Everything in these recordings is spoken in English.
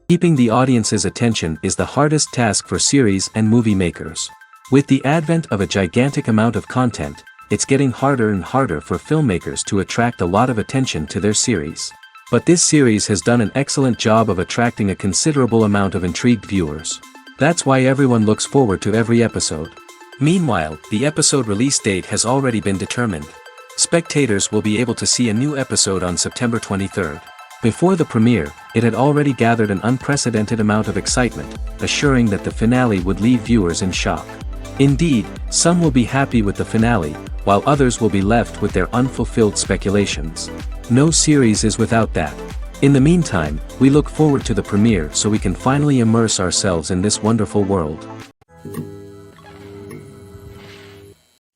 Keeping the audience's attention is the hardest task for series and movie makers. With the advent of a gigantic amount of content, it's getting harder and harder for filmmakers to attract a lot of attention to their series. But this series has done an excellent job of attracting a considerable amount of intrigued viewers. That's why everyone looks forward to every episode. Meanwhile, the episode release date has already been determined. Spectators will be able to see a new episode on September 23rd. Before the premiere, it had already gathered an unprecedented amount of excitement, assuring that the finale would leave viewers in shock. Indeed, some will be happy with the finale, while others will be left with their unfulfilled speculations. No series is without that. In the meantime, we look forward to the premiere so we can finally immerse ourselves in this wonderful world.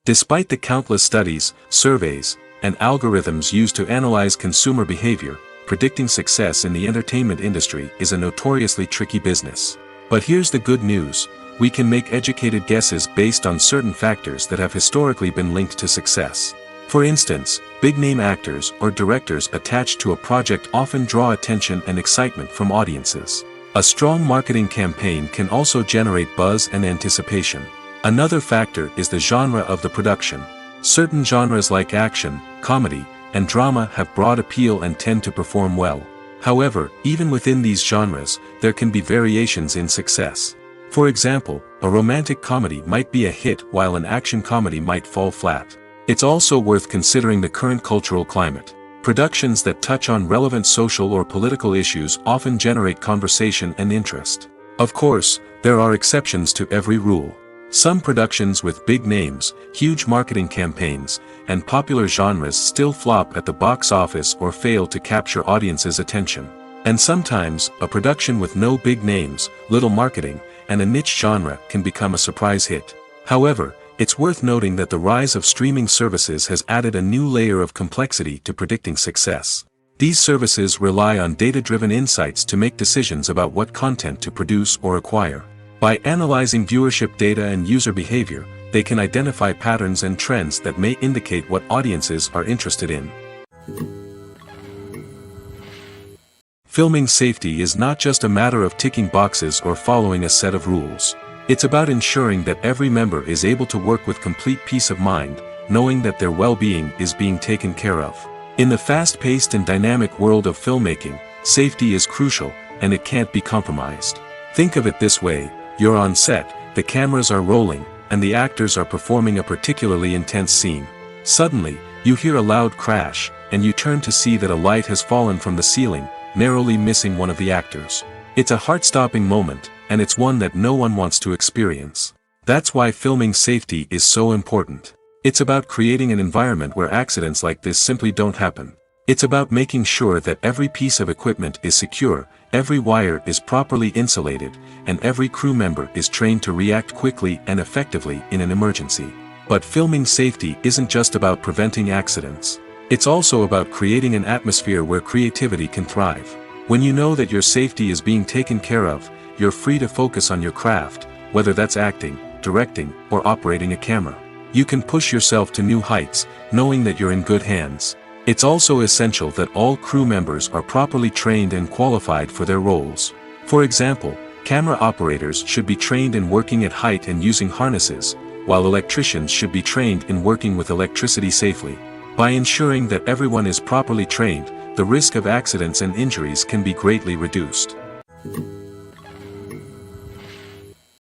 Despite the countless studies, surveys, and algorithms used to analyze consumer behavior, predicting success in the entertainment industry is a notoriously tricky business. But here's the good news: we can make educated guesses based on certain factors that have historically been linked to success. For instance, big-name actors or directors attached to a project often draw attention and excitement from audiences. A strong marketing campaign can also generate buzz and anticipation. Another factor is the genre of the production. Certain genres like action, comedy, and drama have broad appeal and tend to perform well. However, even within these genres, there can be variations in success. For example, a romantic comedy might be a hit while an action comedy might fall flat. It's also worth considering the current cultural climate. Productions that touch on relevant social or political issues often generate conversation and interest. Of course, there are exceptions to every rule. Some productions with big names, huge marketing campaigns, and popular genres still flop at the box office or fail to capture audiences' attention. And sometimes, a production with no big names, little marketing, and a niche genre can become a surprise hit. However, it's worth noting that the rise of streaming services has added a new layer of complexity to predicting success. These services rely on data-driven insights to make decisions about what content to produce or acquire. By analyzing viewership data and user behavior, they can identify patterns and trends that may indicate what audiences are interested in. Filming safety is not just a matter of ticking boxes or following a set of rules. It's about ensuring that every member is able to work with complete peace of mind, knowing that their well-being is being taken care of. In the fast-paced and dynamic world of filmmaking, safety is crucial, and it can't be compromised. Think of it this way: you're on set, the cameras are rolling, and the actors are performing a particularly intense scene. Suddenly, you hear a loud crash, and you turn to see that a light has fallen from the ceiling, narrowly missing one of the actors. It's a heart-stopping moment, and it's one that no one wants to experience. That's why filming safety is so important. It's about creating an environment where accidents like this simply don't happen. It's about making sure that every piece of equipment is secure, every wire is properly insulated, and every crew member is trained to react quickly and effectively in an emergency. But filming safety isn't just about preventing accidents. It's also about creating an atmosphere where creativity can thrive. When you know that your safety is being taken care of, you're free to focus on your craft, whether that's acting, directing, or operating a camera. You can push yourself to new heights, knowing that you're in good hands. It's also essential that all crew members are properly trained and qualified for their roles. For example, camera operators should be trained in working at height and using harnesses, while electricians should be trained in working with electricity safely. By ensuring that everyone is properly trained, the risk of accidents and injuries can be greatly reduced.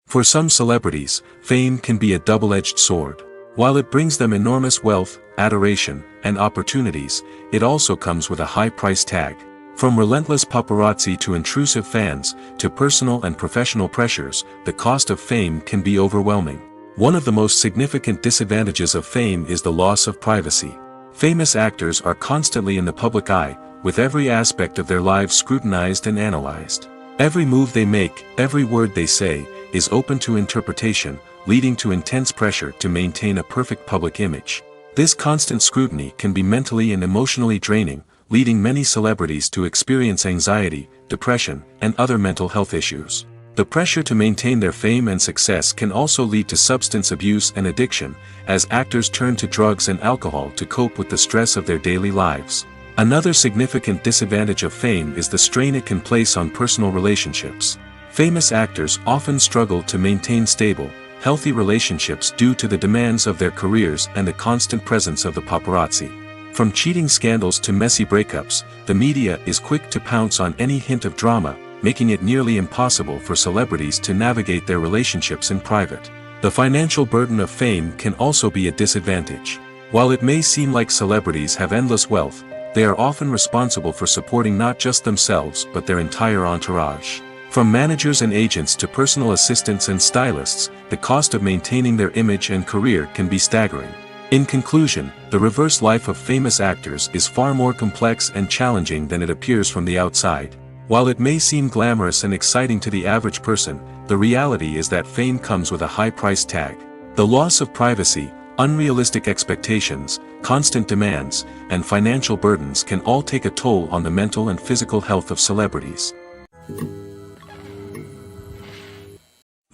For some celebrities, fame can be a double-edged sword. While it brings them enormous wealth, adoration, and opportunities, it also comes with a high price tag. From relentless paparazzi to intrusive fans, to personal and professional pressures, the cost of fame can be overwhelming. One of the most significant disadvantages of fame is the loss of privacy. Famous actors are constantly in the public eye, with every aspect of their lives scrutinized and analyzed. Every move they make, every word they say, is open to interpretation, leading to intense pressure to maintain a perfect public image. This constant scrutiny can be mentally and emotionally draining, leading many celebrities to experience anxiety, depression, and other mental health issues. The pressure to maintain their fame and success can also lead to substance abuse and addiction, as actors turn to drugs and alcohol to cope with the stress of their daily lives. Another significant disadvantage of fame is the strain it can place on personal relationships. Famous actors often struggle to maintain stable, healthy relationships due to the demands of their careers and the constant presence of the paparazzi. From cheating scandals to messy breakups, the media is quick to pounce on any hint of drama, making it nearly impossible for celebrities to navigate their relationships in private. The financial burden of fame can also be a disadvantage. While it may seem like celebrities have endless wealth, they are often responsible for supporting not just themselves but their entire entourage. From managers and agents to personal assistants and stylists, the cost of maintaining their image and career can be staggering. In conclusion, the reverse life of famous actors is far more complex and challenging than it appears from the outside. While it may seem glamorous and exciting to the average person, the reality is that fame comes with a high price tag. The loss of privacy, unrealistic expectations, constant demands, and financial burdens can all take a toll on the mental and physical health of celebrities.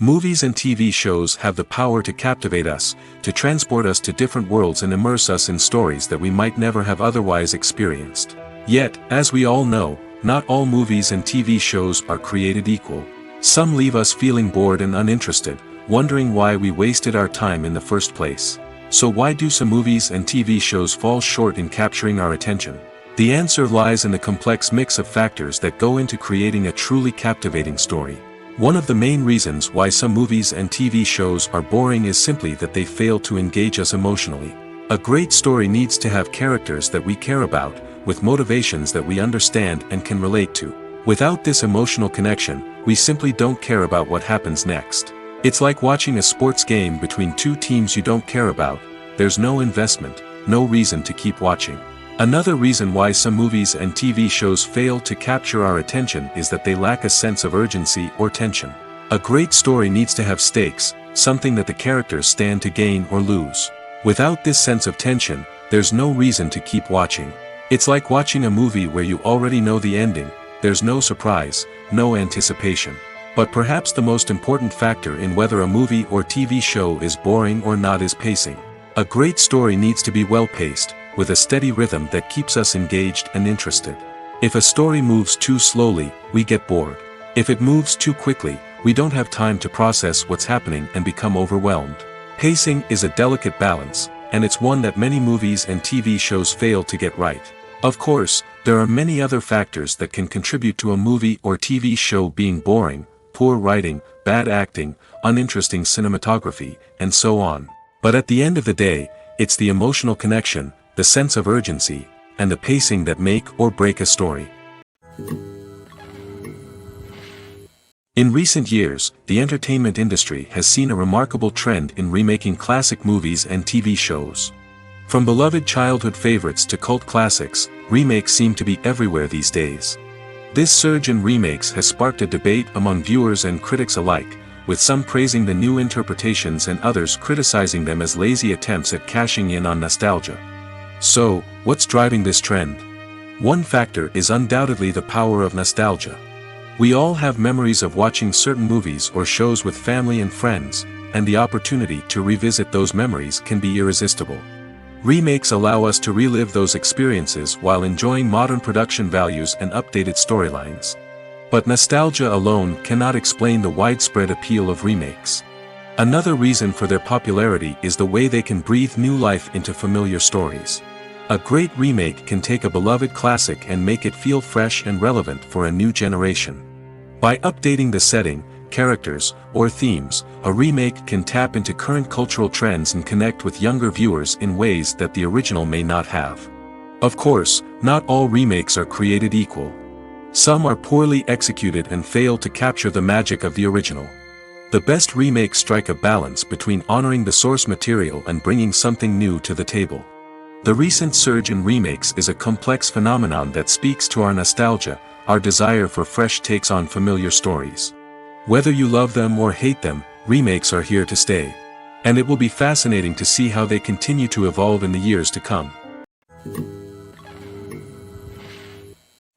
Movies and TV shows have the power to captivate us, to transport us to different worlds and immerse us in stories that we might never have otherwise experienced. Yet, as we all know, not all movies and TV shows are created equal. Some leave us feeling bored and uninterested, wondering why we wasted our time in the first place. So why do some movies and TV shows fall short in capturing our attention? The answer lies in the complex mix of factors that go into creating a truly captivating story. One of the main reasons why some movies and TV shows are boring is simply that they fail to engage us emotionally. A great story needs to have characters that we care about, with motivations that we understand and can relate to. Without this emotional connection, we simply don't care about what happens next. It's like watching a sports game between two teams you don't care about. There's no investment, no reason to keep watching. Another reason why some movies and TV shows fail to capture our attention is that they lack a sense of urgency or tension. A great story needs to have stakes, something that the characters stand to gain or lose. Without this sense of tension, there's no reason to keep watching. It's like watching a movie where you already know the ending, there's no surprise, no anticipation. But perhaps the most important factor in whether a movie or TV show is boring or not is pacing. A great story needs to be well-paced, with a steady rhythm that keeps us engaged and interested. If a story moves too slowly, we get bored. If it moves too quickly, we don't have time to process what's happening and become overwhelmed. Pacing is a delicate balance, and it's one that many movies and TV shows fail to get right. Of course, there are many other factors that can contribute to a movie or TV show being boring: poor writing, bad acting, uninteresting cinematography, and so on. But at the end of the day, it's the emotional connection, the sense of urgency, and the pacing that make or break a story. In recent years, the entertainment industry has seen a remarkable trend in remaking classic movies and TV shows. From beloved childhood favorites to cult classics, remakes seem to be everywhere these days. This surge in remakes has sparked a debate among viewers and critics alike, with some praising the new interpretations and others criticizing them as lazy attempts at cashing in on nostalgia. So, what's driving this trend? One factor is undoubtedly the power of nostalgia. We all have memories of watching certain movies or shows with family and friends, and the opportunity to revisit those memories can be irresistible. Remakes allow us to relive those experiences while enjoying modern production values and updated storylines. But nostalgia alone cannot explain the widespread appeal of remakes. Another reason for their popularity is the way they can breathe new life into familiar stories. A great remake can take a beloved classic and make it feel fresh and relevant for a new generation. By updating the setting, characters, or themes, a remake can tap into current cultural trends and connect with younger viewers in ways that the original may not have. Of course, not all remakes are created equal. Some are poorly executed and fail to capture the magic of the original. The best remakes strike a balance between honoring the source material and bringing something new to the table. The recent surge in remakes is a complex phenomenon that speaks to our nostalgia, our desire for fresh takes on familiar stories. Whether you love them or hate them, remakes are here to stay. And it will be fascinating to see how they continue to evolve in the years to come.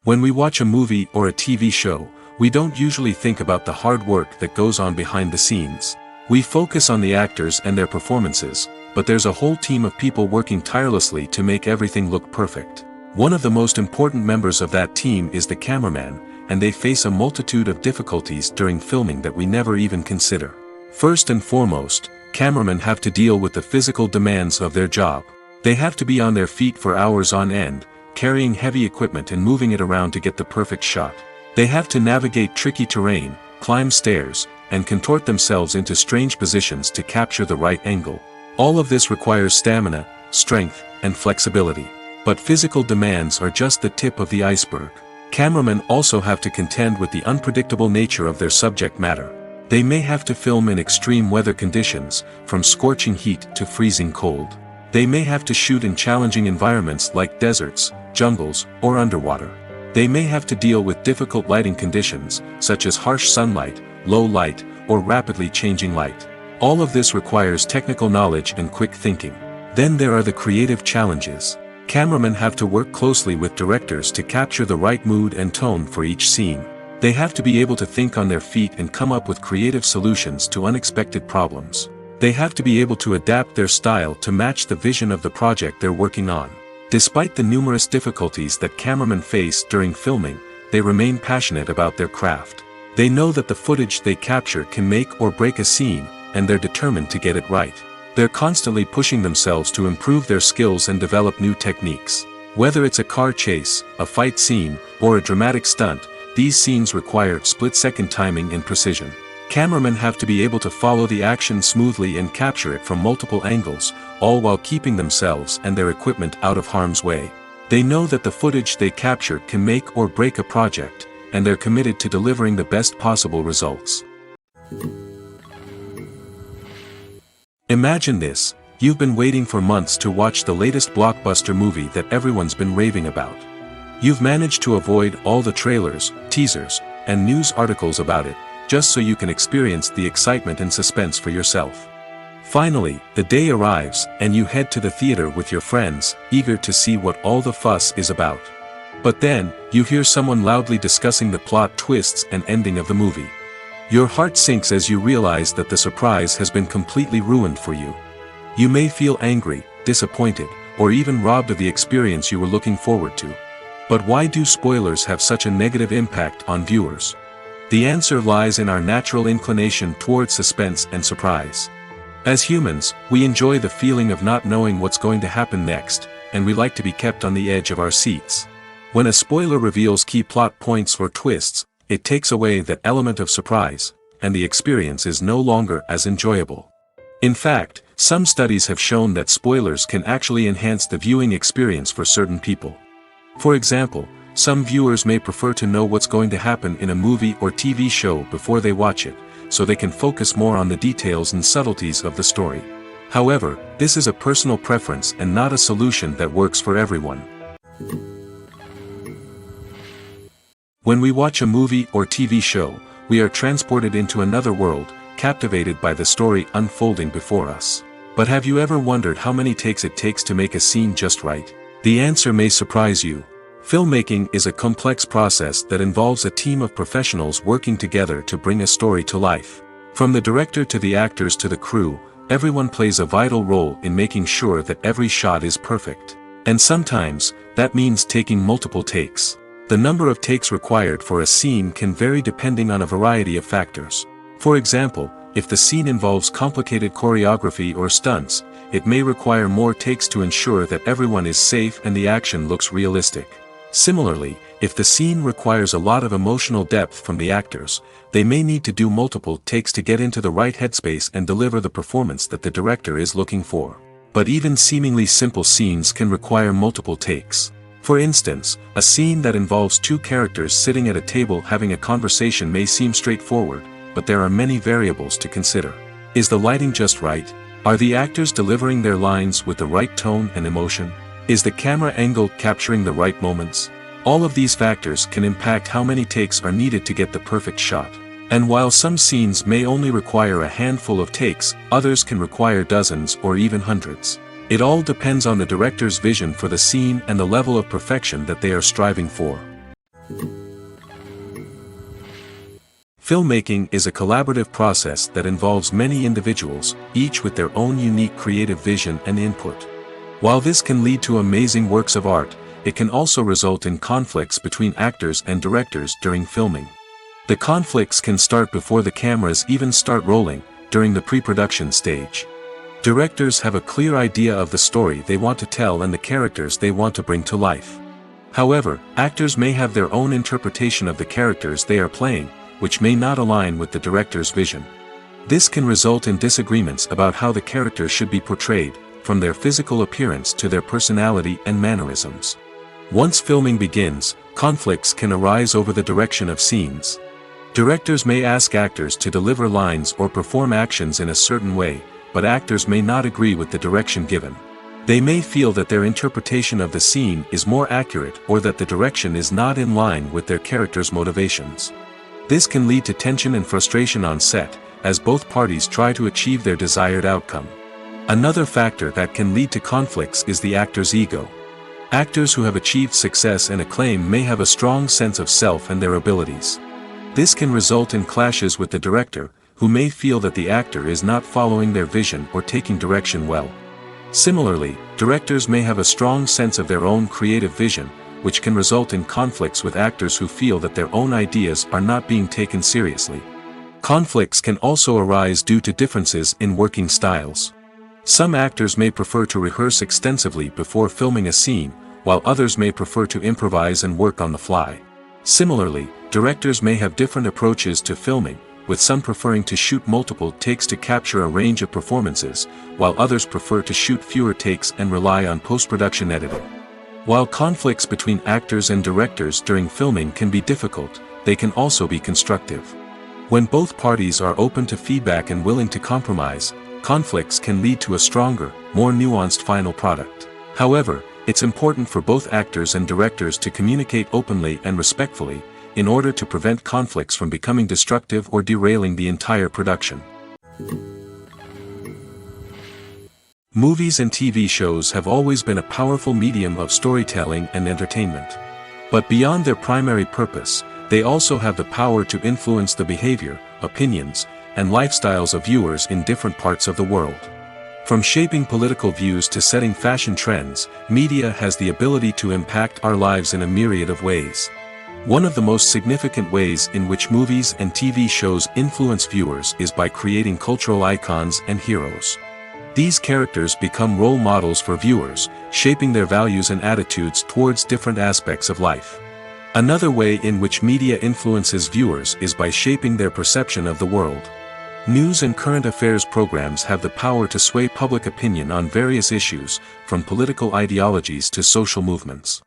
When we watch a movie or a TV show, we don't usually think about the hard work that goes on behind the scenes. We focus on the actors and their performances, but there's a whole team of people working tirelessly to make everything look perfect. One of the most important members of that team is the cameraman, and they face a multitude of difficulties during filming that we never even consider. First and foremost, cameramen have to deal with the physical demands of their job. They have to be on their feet for hours on end, carrying heavy equipment and moving it around to get the perfect shot. They have to navigate tricky terrain, climb stairs, and contort themselves into strange positions to capture the right angle. All of this requires stamina, strength, and flexibility. But physical demands are just the tip of the iceberg. Cameramen also have to contend with the unpredictable nature of their subject matter. They may have to film in extreme weather conditions, from scorching heat to freezing cold. They may have to shoot in challenging environments like deserts, jungles, or underwater. They may have to deal with difficult lighting conditions, such as harsh sunlight, low light, or rapidly changing light. All of this requires technical knowledge and quick thinking. Then there are the creative challenges. Cameramen have to work closely with directors to capture the right mood and tone for each scene. They have to be able to think on their feet and come up with creative solutions to unexpected problems. They have to be able to adapt their style to match the vision of the project they're working on. Despite the numerous difficulties that cameramen face during filming, they remain passionate about their craft. They know that the footage they capture can make or break a scene, and they're determined to get it right. They're constantly pushing themselves to improve their skills and develop new techniques. Whether it's a car chase, a fight scene, or a dramatic stunt, these scenes require split-second timing and precision. Cameramen have to be able to follow the action smoothly and capture it from multiple angles, all while keeping themselves and their equipment out of harm's way. They know that the footage they capture can make or break a project, and they're committed to delivering the best possible results. Imagine this: you've been waiting for months to watch the latest blockbuster movie that everyone's been raving about. You've managed to avoid all the trailers, teasers, and news articles about it, just so you can experience the excitement and suspense for yourself. Finally, the day arrives, and you head to the theater with your friends, eager to see what all the fuss is about. But then, you hear someone loudly discussing the plot twists and ending of the movie. Your heart sinks as you realize that the surprise has been completely ruined for you. You may feel angry, disappointed, or even robbed of the experience you were looking forward to. But why do spoilers have such a negative impact on viewers? The answer lies in our natural inclination towards suspense and surprise. As humans, we enjoy the feeling of not knowing what's going to happen next, and we like to be kept on the edge of our seats. When a spoiler reveals key plot points or twists, it takes away that element of surprise, and the experience is no longer as enjoyable. In fact, some studies have shown that spoilers can actually enhance the viewing experience for certain people. For example, some viewers may prefer to know what's going to happen in a movie or TV show before they watch it, so they can focus more on the details and subtleties of the story. However, this is a personal preference and not a solution that works for everyone. When we watch a movie or TV show, we are transported into another world, captivated by the story unfolding before us. But have you ever wondered how many takes it takes to make a scene just right? The answer may surprise you. Filmmaking is a complex process that involves a team of professionals working together to bring a story to life. From the director to the actors to the crew, everyone plays a vital role in making sure that every shot is perfect. And sometimes, that means taking multiple takes. The number of takes required for a scene can vary depending on a variety of factors. For example, if the scene involves complicated choreography or stunts, it may require more takes to ensure that everyone is safe and the action looks realistic. Similarly, if the scene requires a lot of emotional depth from the actors, they may need to do multiple takes to get into the right headspace and deliver the performance that the director is looking for. But even seemingly simple scenes can require multiple takes. For instance, a scene that involves two characters sitting at a table having a conversation may seem straightforward, but there are many variables to consider. Is the lighting just right? Are the actors delivering their lines with the right tone and emotion? Is the camera angle capturing the right moments? All of these factors can impact how many takes are needed to get the perfect shot. And while some scenes may only require a handful of takes, others can require dozens or even hundreds. It all depends on the director's vision for the scene and the level of perfection that they are striving for. Filmmaking is a collaborative process that involves many individuals, each with their own unique creative vision and input. While this can lead to amazing works of art, it can also result in conflicts between actors and directors during filming. The conflicts can start before the cameras even start rolling, during the pre-production stage. Directors have a clear idea of the story they want to tell and the characters they want to bring to life. However, actors may have their own interpretation of the characters they are playing, which may not align with the director's vision. This can result in disagreements about how the characters should be portrayed, from their physical appearance to their personality and mannerisms. Once filming begins, conflicts can arise over the direction of scenes. Directors may ask actors to deliver lines or perform actions in a certain way, but actors may not agree with the direction given. They may feel that their interpretation of the scene is more accurate or that the direction is not in line with their character's motivations. This can lead to tension and frustration on set, as both parties try to achieve their desired outcome. Another factor that can lead to conflicts is the actor's ego. Actors who have achieved success and acclaim may have a strong sense of self and their abilities. This can result in clashes with the director, who may feel that the actor is not following their vision or taking direction well. Similarly, directors may have a strong sense of their own creative vision, which can result in conflicts with actors who feel that their own ideas are not being taken seriously. Conflicts can also arise due to differences in working styles. Some actors may prefer to rehearse extensively before filming a scene, while others may prefer to improvise and work on the fly. Similarly, directors may have different approaches to filming, with some preferring to shoot multiple takes to capture a range of performances, while others prefer to shoot fewer takes and rely on post-production editing. While conflicts between actors and directors during filming can be difficult, they can also be constructive. When both parties are open to feedback and willing to compromise, conflicts can lead to a stronger, more nuanced final product. However, it's important for both actors and directors to communicate openly and respectfully, in order to prevent conflicts from becoming destructive or derailing the entire production. Movies and TV shows have always been a powerful medium of storytelling and entertainment. But beyond their primary purpose, they also have the power to influence the behavior, opinions, and lifestyles of viewers in different parts of the world. From shaping political views to setting fashion trends, media has the ability to impact our lives in a myriad of ways. One of the most significant ways in which movies and TV shows influence viewers is by creating cultural icons and heroes. These characters become role models for viewers, shaping their values and attitudes towards different aspects of life. Another way in which media influences viewers is by shaping their perception of the world. News and current affairs programs have the power to sway public opinion on various issues, from political ideologies to social movements.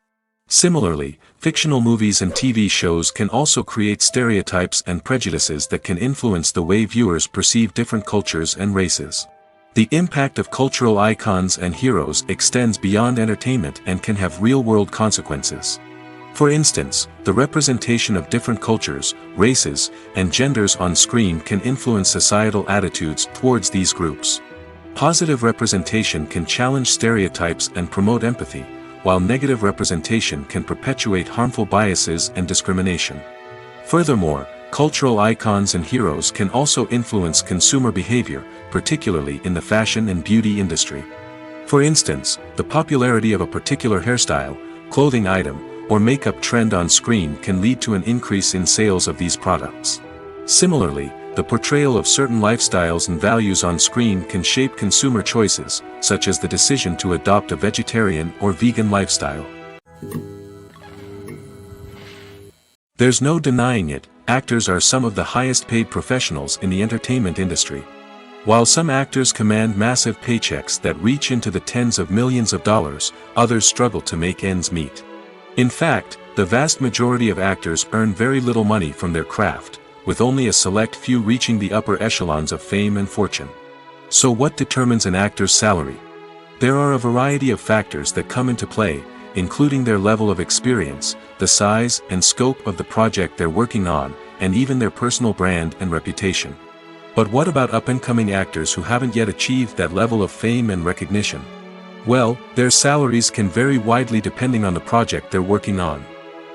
Similarly, fictional movies and TV shows can also create stereotypes and prejudices that can influence the way viewers perceive different cultures and races. The impact of cultural icons and heroes extends beyond entertainment and can have real-world consequences. For instance, the representation of different cultures, races, and genders on screen can influence societal attitudes towards these groups. Positive representation can challenge stereotypes and promote empathy, while negative representation can perpetuate harmful biases and discrimination. Furthermore, cultural icons and heroes can also influence consumer behavior, particularly in the fashion and beauty industry. For instance, the popularity of a particular hairstyle, clothing item, or makeup trend on screen can lead to an increase in sales of these products. Similarly, the portrayal of certain lifestyles and values on screen can shape consumer choices, such as the decision to adopt a vegetarian or vegan lifestyle. There's no denying it, actors are some of the highest paid professionals in the entertainment industry. While some actors command massive paychecks that reach into the tens of millions of dollars, others struggle to make ends meet. In fact, the vast majority of actors earn very little money from their craft, with only a select few reaching the upper echelons of fame and fortune. So what determines an actor's salary? There are a variety of factors that come into play, including their level of experience, the size and scope of the project they're working on, and even their personal brand and reputation. But what about up-and-coming actors who haven't yet achieved that level of fame and recognition? Well, their salaries can vary widely depending on the project they're working on.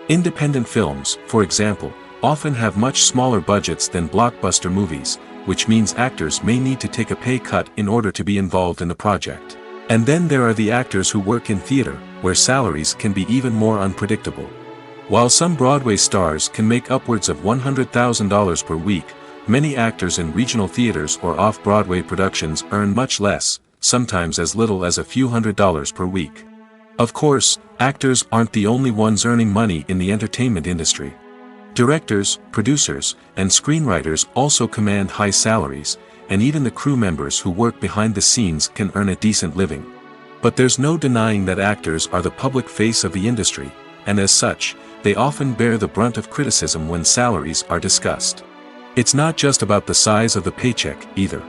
Independent films, for example, often have much smaller budgets than blockbuster movies, which means actors may need to take a pay cut in order to be involved in the project. And then there are the actors who work in theater, where salaries can be even more unpredictable. While some Broadway stars can make upwards of $100,000 per week, many actors in regional theaters or off-Broadway productions earn much less, sometimes as little as a few $100s per week. Of course, actors aren't the only ones earning money in the entertainment industry. Directors, producers, and screenwriters also command high salaries, and even the crew members who work behind the scenes can earn a decent living. But there's no denying that actors are the public face of the industry, and as such, they often bear the brunt of criticism when salaries are discussed. It's not just about the size of the paycheck, either.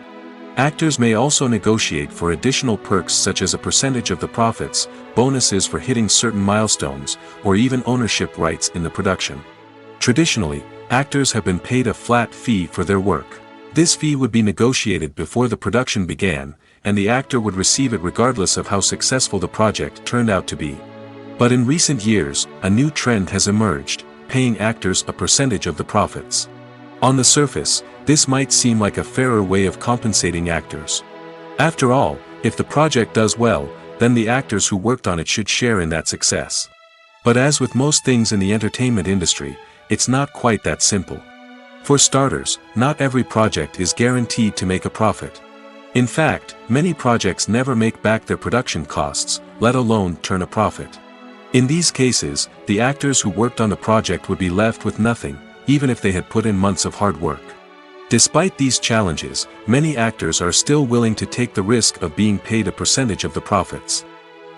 Actors may also negotiate for additional perks such as a percentage of the profits, bonuses for hitting certain milestones, or even ownership rights in the production. Traditionally, actors have been paid a flat fee for their work. This fee would be negotiated before the production began, and the actor would receive it regardless of how successful the project turned out to be. But in recent years, a new trend has emerged, paying actors a percentage of the profits. On the surface, this might seem like a fairer way of compensating actors. After all, if the project does well, then the actors who worked on it should share in that success. But as with most things in the entertainment industry, it's not quite that simple. For starters, not every project is guaranteed to make a profit. In fact, many projects never make back their production costs, let alone turn a profit. In these cases, the actors who worked on the project would be left with nothing, even if they had put in months of hard work. Despite these challenges, many actors are still willing to take the risk of being paid a percentage of the profits.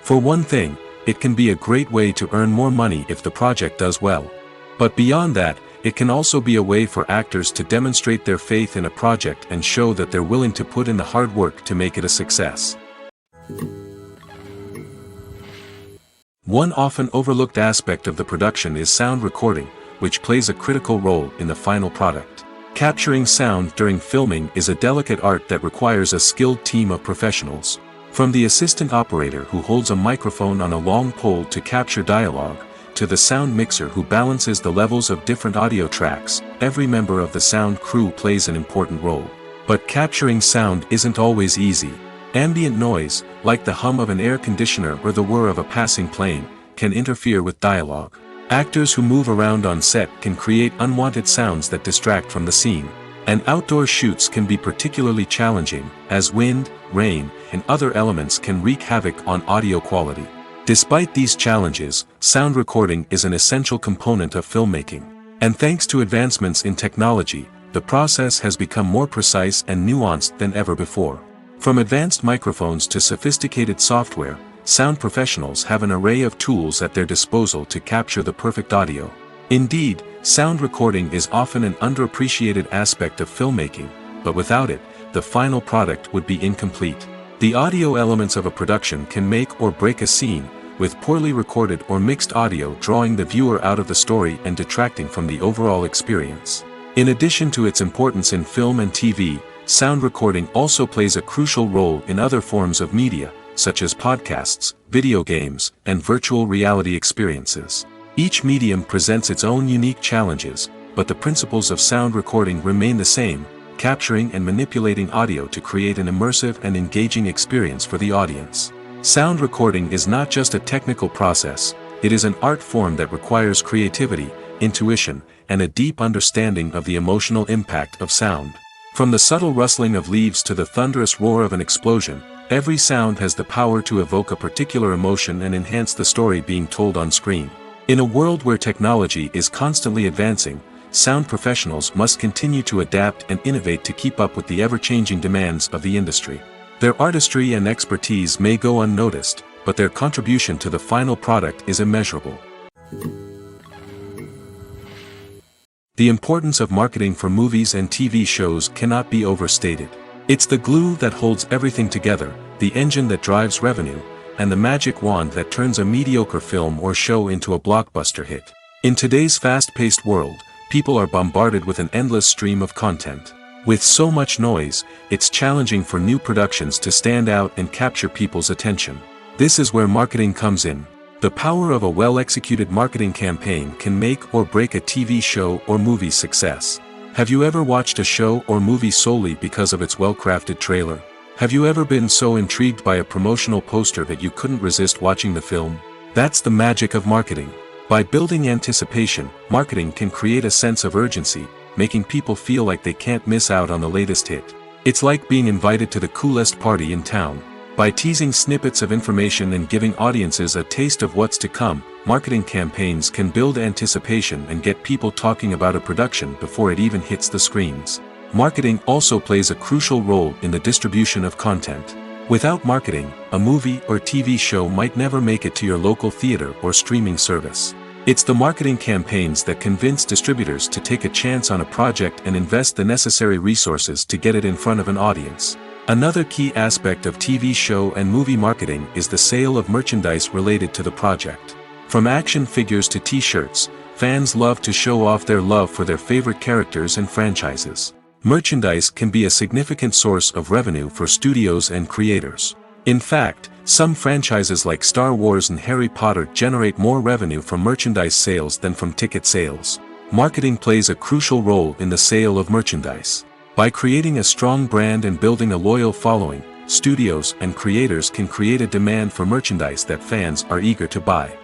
For one thing, it can be a great way to earn more money if the project does well. But beyond that, it can also be a way for actors to demonstrate their faith in a project and show that they're willing to put in the hard work to make it a success. One often overlooked aspect of the production is sound recording, which plays a critical role in the final product. Capturing sound during filming is a delicate art that requires a skilled team of professionals. From the assistant operator who holds a microphone on a long pole to capture dialogue, to the sound mixer who balances the levels of different audio tracks, every member of the sound crew plays an important role. But capturing sound isn't always easy. Ambient noise, like the hum of an air conditioner or the whir of a passing plane, can interfere with dialogue. Actors who move around on set can create unwanted sounds that distract from the scene. And outdoor shoots can be particularly challenging, as wind, rain, and other elements can wreak havoc on audio quality. Despite these challenges, sound recording is an essential component of filmmaking. And thanks to advancements in technology, the process has become more precise and nuanced than ever before. From advanced microphones to sophisticated software, sound professionals have an array of tools at their disposal to capture the perfect audio. Indeed, sound recording is often an underappreciated aspect of filmmaking, but without it, the final product would be incomplete. The audio elements of a production can make or break a scene, with poorly recorded or mixed audio drawing the viewer out of the story and detracting from the overall experience. In addition to its importance in film and TV, sound recording also plays a crucial role in other forms of media, such as podcasts, video games, and virtual reality experiences. Each medium presents its own unique challenges, but the principles of sound recording remain the same: capturing and manipulating audio to create an immersive and engaging experience for the audience. Sound recording is not just a technical process, it is an art form that requires creativity, intuition, and a deep understanding of the emotional impact of sound. From the subtle rustling of leaves to the thunderous roar of an explosion, every sound has the power to evoke a particular emotion and enhance the story being told on screen. In a world where technology is constantly advancing, sound professionals must continue to adapt and innovate to keep up with the ever-changing demands of the industry. Their artistry and expertise may go unnoticed, but their contribution to the final product is immeasurable. The importance of marketing for movies and TV shows cannot be overstated. It's the glue that holds everything together, the engine that drives revenue, and the magic wand that turns a mediocre film or show into a blockbuster hit. In today's fast-paced world, people are bombarded with an endless stream of content. With so much noise, it's challenging for new productions to stand out and capture people's attention. This is where marketing comes in. The power of a well-executed marketing campaign can make or break a TV show or movie's success. Have you ever watched a show or movie solely because of its well-crafted trailer? Have you ever been so intrigued by a promotional poster that you couldn't resist watching the film? That's the magic of marketing. By building anticipation, marketing can create a sense of urgency, making people feel like they can't miss out on the latest hit. It's like being invited to the coolest party in town. By teasing snippets of information and giving audiences a taste of what's to come, marketing campaigns can build anticipation and get people talking about a production before it even hits the screens. Marketing also plays a crucial role in the distribution of content. Without marketing, a movie or TV show might never make it to your local theater or streaming service. It's the marketing campaigns that convince distributors to take a chance on a project and invest the necessary resources to get it in front of an audience. Another key aspect of TV show and movie marketing is the sale of merchandise related to the project. From action figures to t-shirts, fans love to show off their love for their favorite characters and franchises. Merchandise can be a significant source of revenue for studios and creators. In fact, some franchises like Star Wars and Harry Potter generate more revenue from merchandise sales than from ticket sales. Marketing plays a crucial role in the sale of merchandise. By creating a strong brand and building a loyal following, studios and creators can create a demand for merchandise that fans are eager to buy.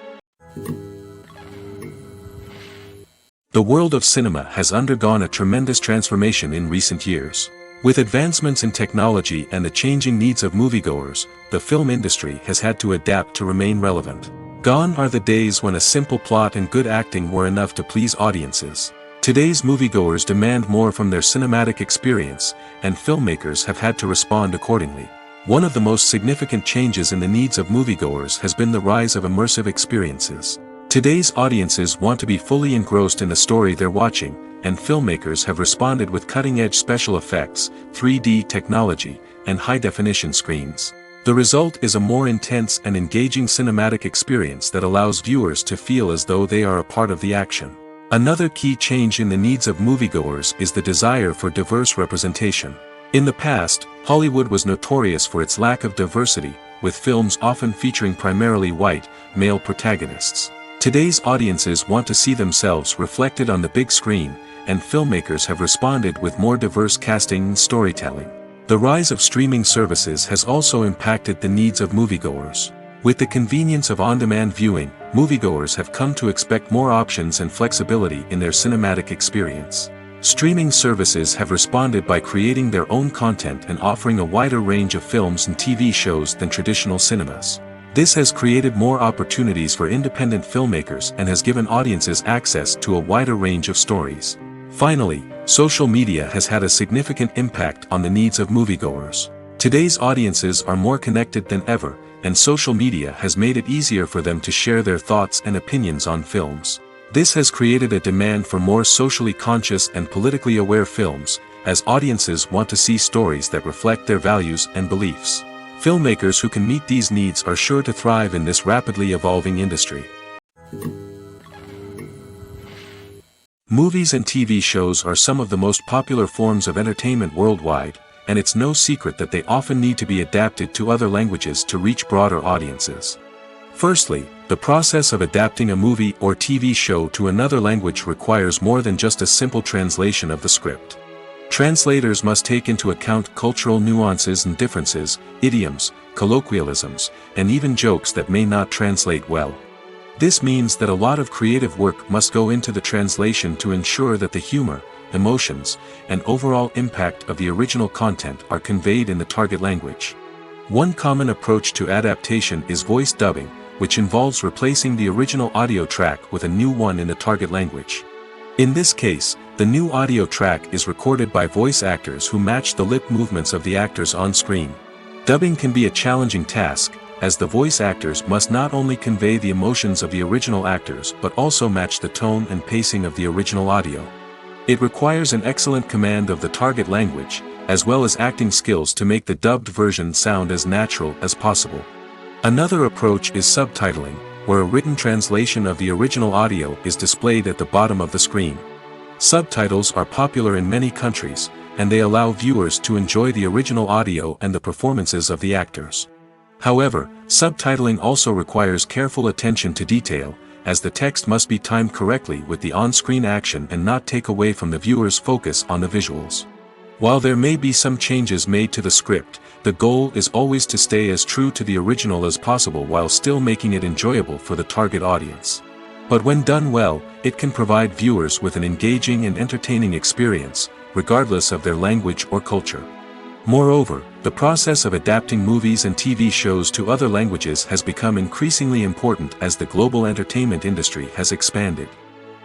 The world of cinema has undergone a tremendous transformation in recent years. With advancements in technology and the changing needs of moviegoers, the film industry has had to adapt to remain relevant. Gone are the days when a simple plot and good acting were enough to please audiences. Today's moviegoers demand more from their cinematic experience, and filmmakers have had to respond accordingly. One of the most significant changes in the needs of moviegoers has been the rise of immersive experiences. Today's audiences want to be fully engrossed in the story they're watching, and filmmakers have responded with cutting-edge special effects, 3D technology, and high-definition screens. The result is a more intense and engaging cinematic experience that allows viewers to feel as though they are a part of the action. Another key change in the needs of moviegoers is the desire for diverse representation. In the past, Hollywood was notorious for its lack of diversity, with films often featuring primarily white, male protagonists. Today's audiences want to see themselves reflected on the big screen, and filmmakers have responded with more diverse casting and storytelling. The rise of streaming services has also impacted the needs of moviegoers. With the convenience of on-demand viewing, moviegoers have come to expect more options and flexibility in their cinematic experience. Streaming services have responded by creating their own content and offering a wider range of films and TV shows than traditional cinemas. This has created more opportunities for independent filmmakers and has given audiences access to a wider range of stories. Finally, social media has had a significant impact on the needs of moviegoers. Today's audiences are more connected than ever, and social media has made it easier for them to share their thoughts and opinions on films. This has created a demand for more socially conscious and politically aware films, as audiences want to see stories that reflect their values and beliefs. Filmmakers who can meet these needs are sure to thrive in this rapidly evolving industry. Movies and TV shows are some of the most popular forms of entertainment worldwide, and it's no secret that they often need to be adapted to other languages to reach broader audiences. Firstly, the process of adapting a movie or TV show to another language requires more than just a simple translation of the script. Translators must take into account cultural nuances and differences, idioms, colloquialisms, and even jokes that may not translate well. This means that a lot of creative work must go into the translation to ensure that the humor, emotions, and overall impact of the original content are conveyed in the target language. One common approach to adaptation is voice dubbing, which involves replacing the original audio track with a new one in the target language. In this case, the new audio track is recorded by voice actors who match the lip movements of the actors on screen. Dubbing can be a challenging task, as the voice actors must not only convey the emotions of the original actors but also match the tone and pacing of the original audio. It requires an excellent command of the target language, as well as acting skills to make the dubbed version sound as natural as possible. Another approach is subtitling, where a written translation of the original audio is displayed at the bottom of the screen. Subtitles are popular in many countries, and they allow viewers to enjoy the original audio and the performances of the actors. However, subtitling also requires careful attention to detail, as the text must be timed correctly with the on-screen action and not take away from the viewer's focus on the visuals. While there may be some changes made to the script, the goal is always to stay as true to the original as possible while still making it enjoyable for the target audience. But when done well, it can provide viewers with an engaging and entertaining experience, regardless of their language or culture. Moreover, the process of adapting movies and TV shows to other languages has become increasingly important as the global entertainment industry has expanded.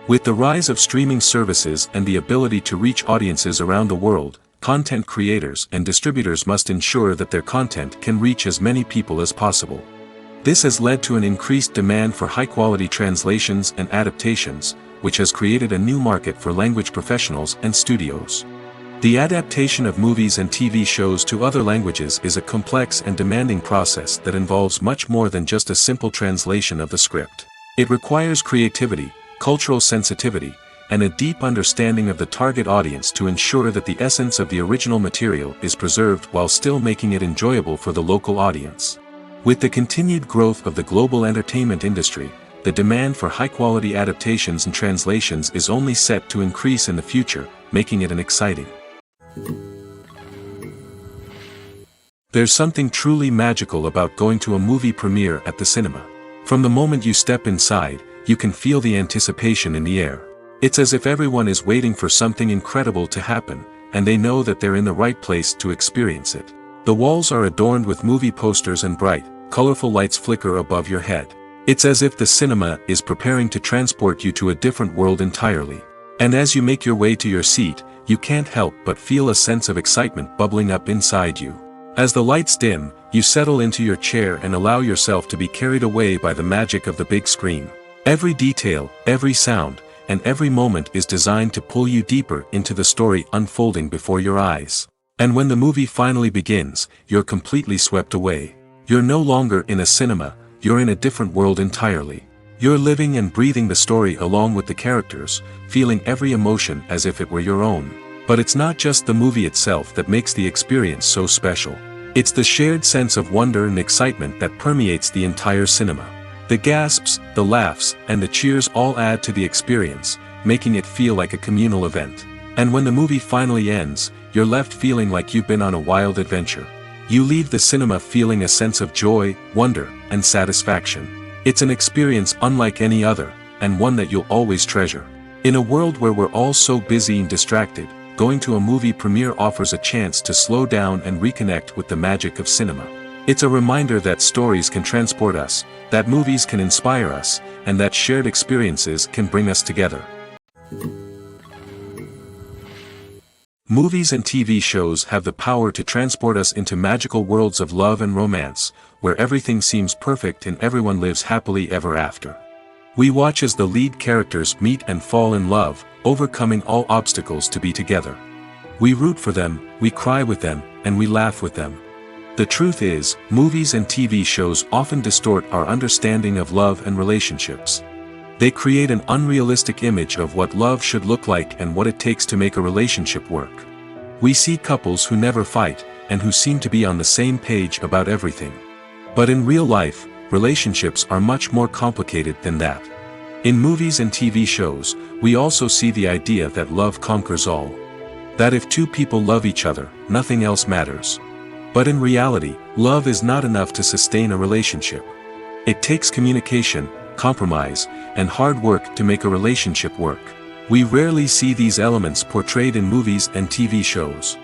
With the rise of streaming services and the ability to reach audiences around the world, content creators and distributors must ensure that their content can reach as many people as possible. This has led to an increased demand for high-quality translations and adaptations, which has created a new market for language professionals and studios. The adaptation of movies and TV shows to other languages is a complex and demanding process that involves much more than just a simple translation of the script. It requires creativity, cultural sensitivity, and a deep understanding of the target audience to ensure that the essence of the original material is preserved while still making it enjoyable for the local audience. With the continued growth of the global entertainment industry, the demand for high-quality adaptations and translations is only set to increase in the future, making it an exciting. There's something truly magical about going to a movie premiere at the cinema. From the moment you step inside, you can feel the anticipation in the air. It's as if everyone is waiting for something incredible to happen, and they know that they're in the right place to experience it. The walls are adorned with movie posters and bright, colorful lights flicker above your head. It's as if the cinema is preparing to transport you to a different world entirely. And as you make your way to your seat, you can't help but feel a sense of excitement bubbling up inside you. As the lights dim, you settle into your chair and allow yourself to be carried away by the magic of the big screen. Every detail, every sound, and every moment is designed to pull you deeper into the story unfolding before your eyes. And when the movie finally begins, you're completely swept away. You're no longer in a cinema, you're in a different world entirely. You're living and breathing the story along with the characters, feeling every emotion as if it were your own. But it's not just the movie itself that makes the experience so special. It's the shared sense of wonder and excitement that permeates the entire cinema. The gasps, the laughs, and the cheers all add to the experience, making it feel like a communal event. And when the movie finally ends, you're left feeling like you've been on a wild adventure. You leave the cinema feeling a sense of joy, wonder, and satisfaction. It's an experience unlike any other, and one that you'll always treasure. In a world where we're all so busy and distracted, going to a movie premiere offers a chance to slow down and reconnect with the magic of cinema. It's a reminder that stories can transport us, that movies can inspire us, and that shared experiences can bring us together. Movies and TV shows have the power to transport us into magical worlds of love and romance, where everything seems perfect and everyone lives happily ever after. We watch as the lead characters meet and fall in love, overcoming all obstacles to be together. We root for them, we cry with them, and we laugh with them. The truth is, movies and TV shows often distort our understanding of love and relationships. They create an unrealistic image of what love should look like and what it takes to make a relationship work. We see couples who never fight, and who seem to be on the same page about everything. But in real life, relationships are much more complicated than that. In movies and TV shows, we also see the idea that love conquers all. That if two people love each other, nothing else matters. But in reality, love is not enough to sustain a relationship. It takes communication, compromise, and hard work to make a relationship work. We rarely see these elements portrayed in movies and TV shows.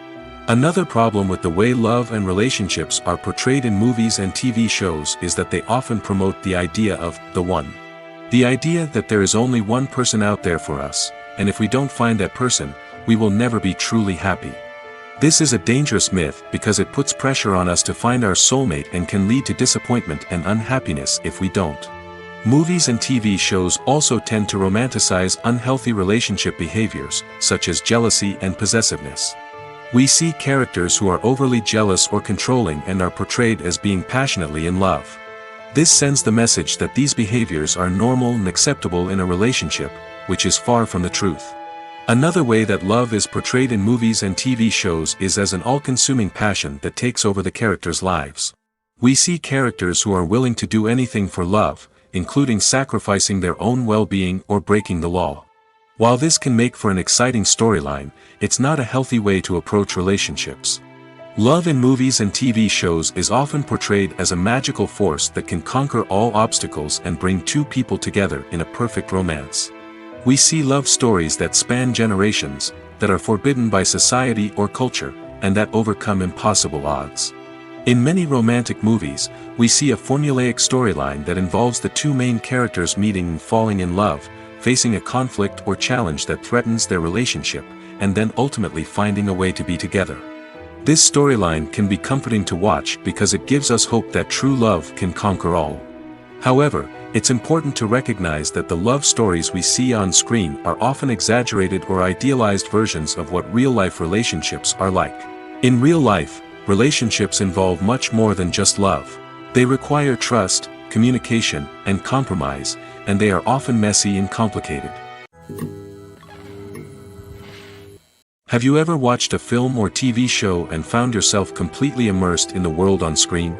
Another problem with the way love and relationships are portrayed in movies and TV shows is that they often promote the idea of the one. The idea that there is only one person out there for us, and if we don't find that person, we will never be truly happy. This is a dangerous myth because it puts pressure on us to find our soulmate and can lead to disappointment and unhappiness if we don't. Movies and TV shows also tend to romanticize unhealthy relationship behaviors, such as jealousy and possessiveness. We see characters who are overly jealous or controlling and are portrayed as being passionately in love. This sends the message that these behaviors are normal and acceptable in a relationship, which is far from the truth. Another way that love is portrayed in movies and TV shows is as an all-consuming passion that takes over the characters' lives. We see characters who are willing to do anything for love, including sacrificing their own well-being or breaking the law. While this can make for an exciting storyline, it's not a healthy way to approach relationships. Love in movies and TV shows is often portrayed as a magical force that can conquer all obstacles and bring two people together in a perfect romance. We see love stories that span generations, that are forbidden by society or culture, and that overcome impossible odds. In many romantic movies, we see a formulaic storyline that involves the two main characters meeting and falling in love, facing a conflict or challenge that threatens their relationship, and then ultimately finding a way to be together. This storyline can be comforting to watch because it gives us hope that true love can conquer all. However, it's important to recognize that the love stories we see on screen are often exaggerated or idealized versions of what real-life relationships are like. In real life, relationships involve much more than just love. They require trust, communication, and compromise, and they are often messy and complicated. Have you ever watched a film or TV show and found yourself completely immersed in the world on screen?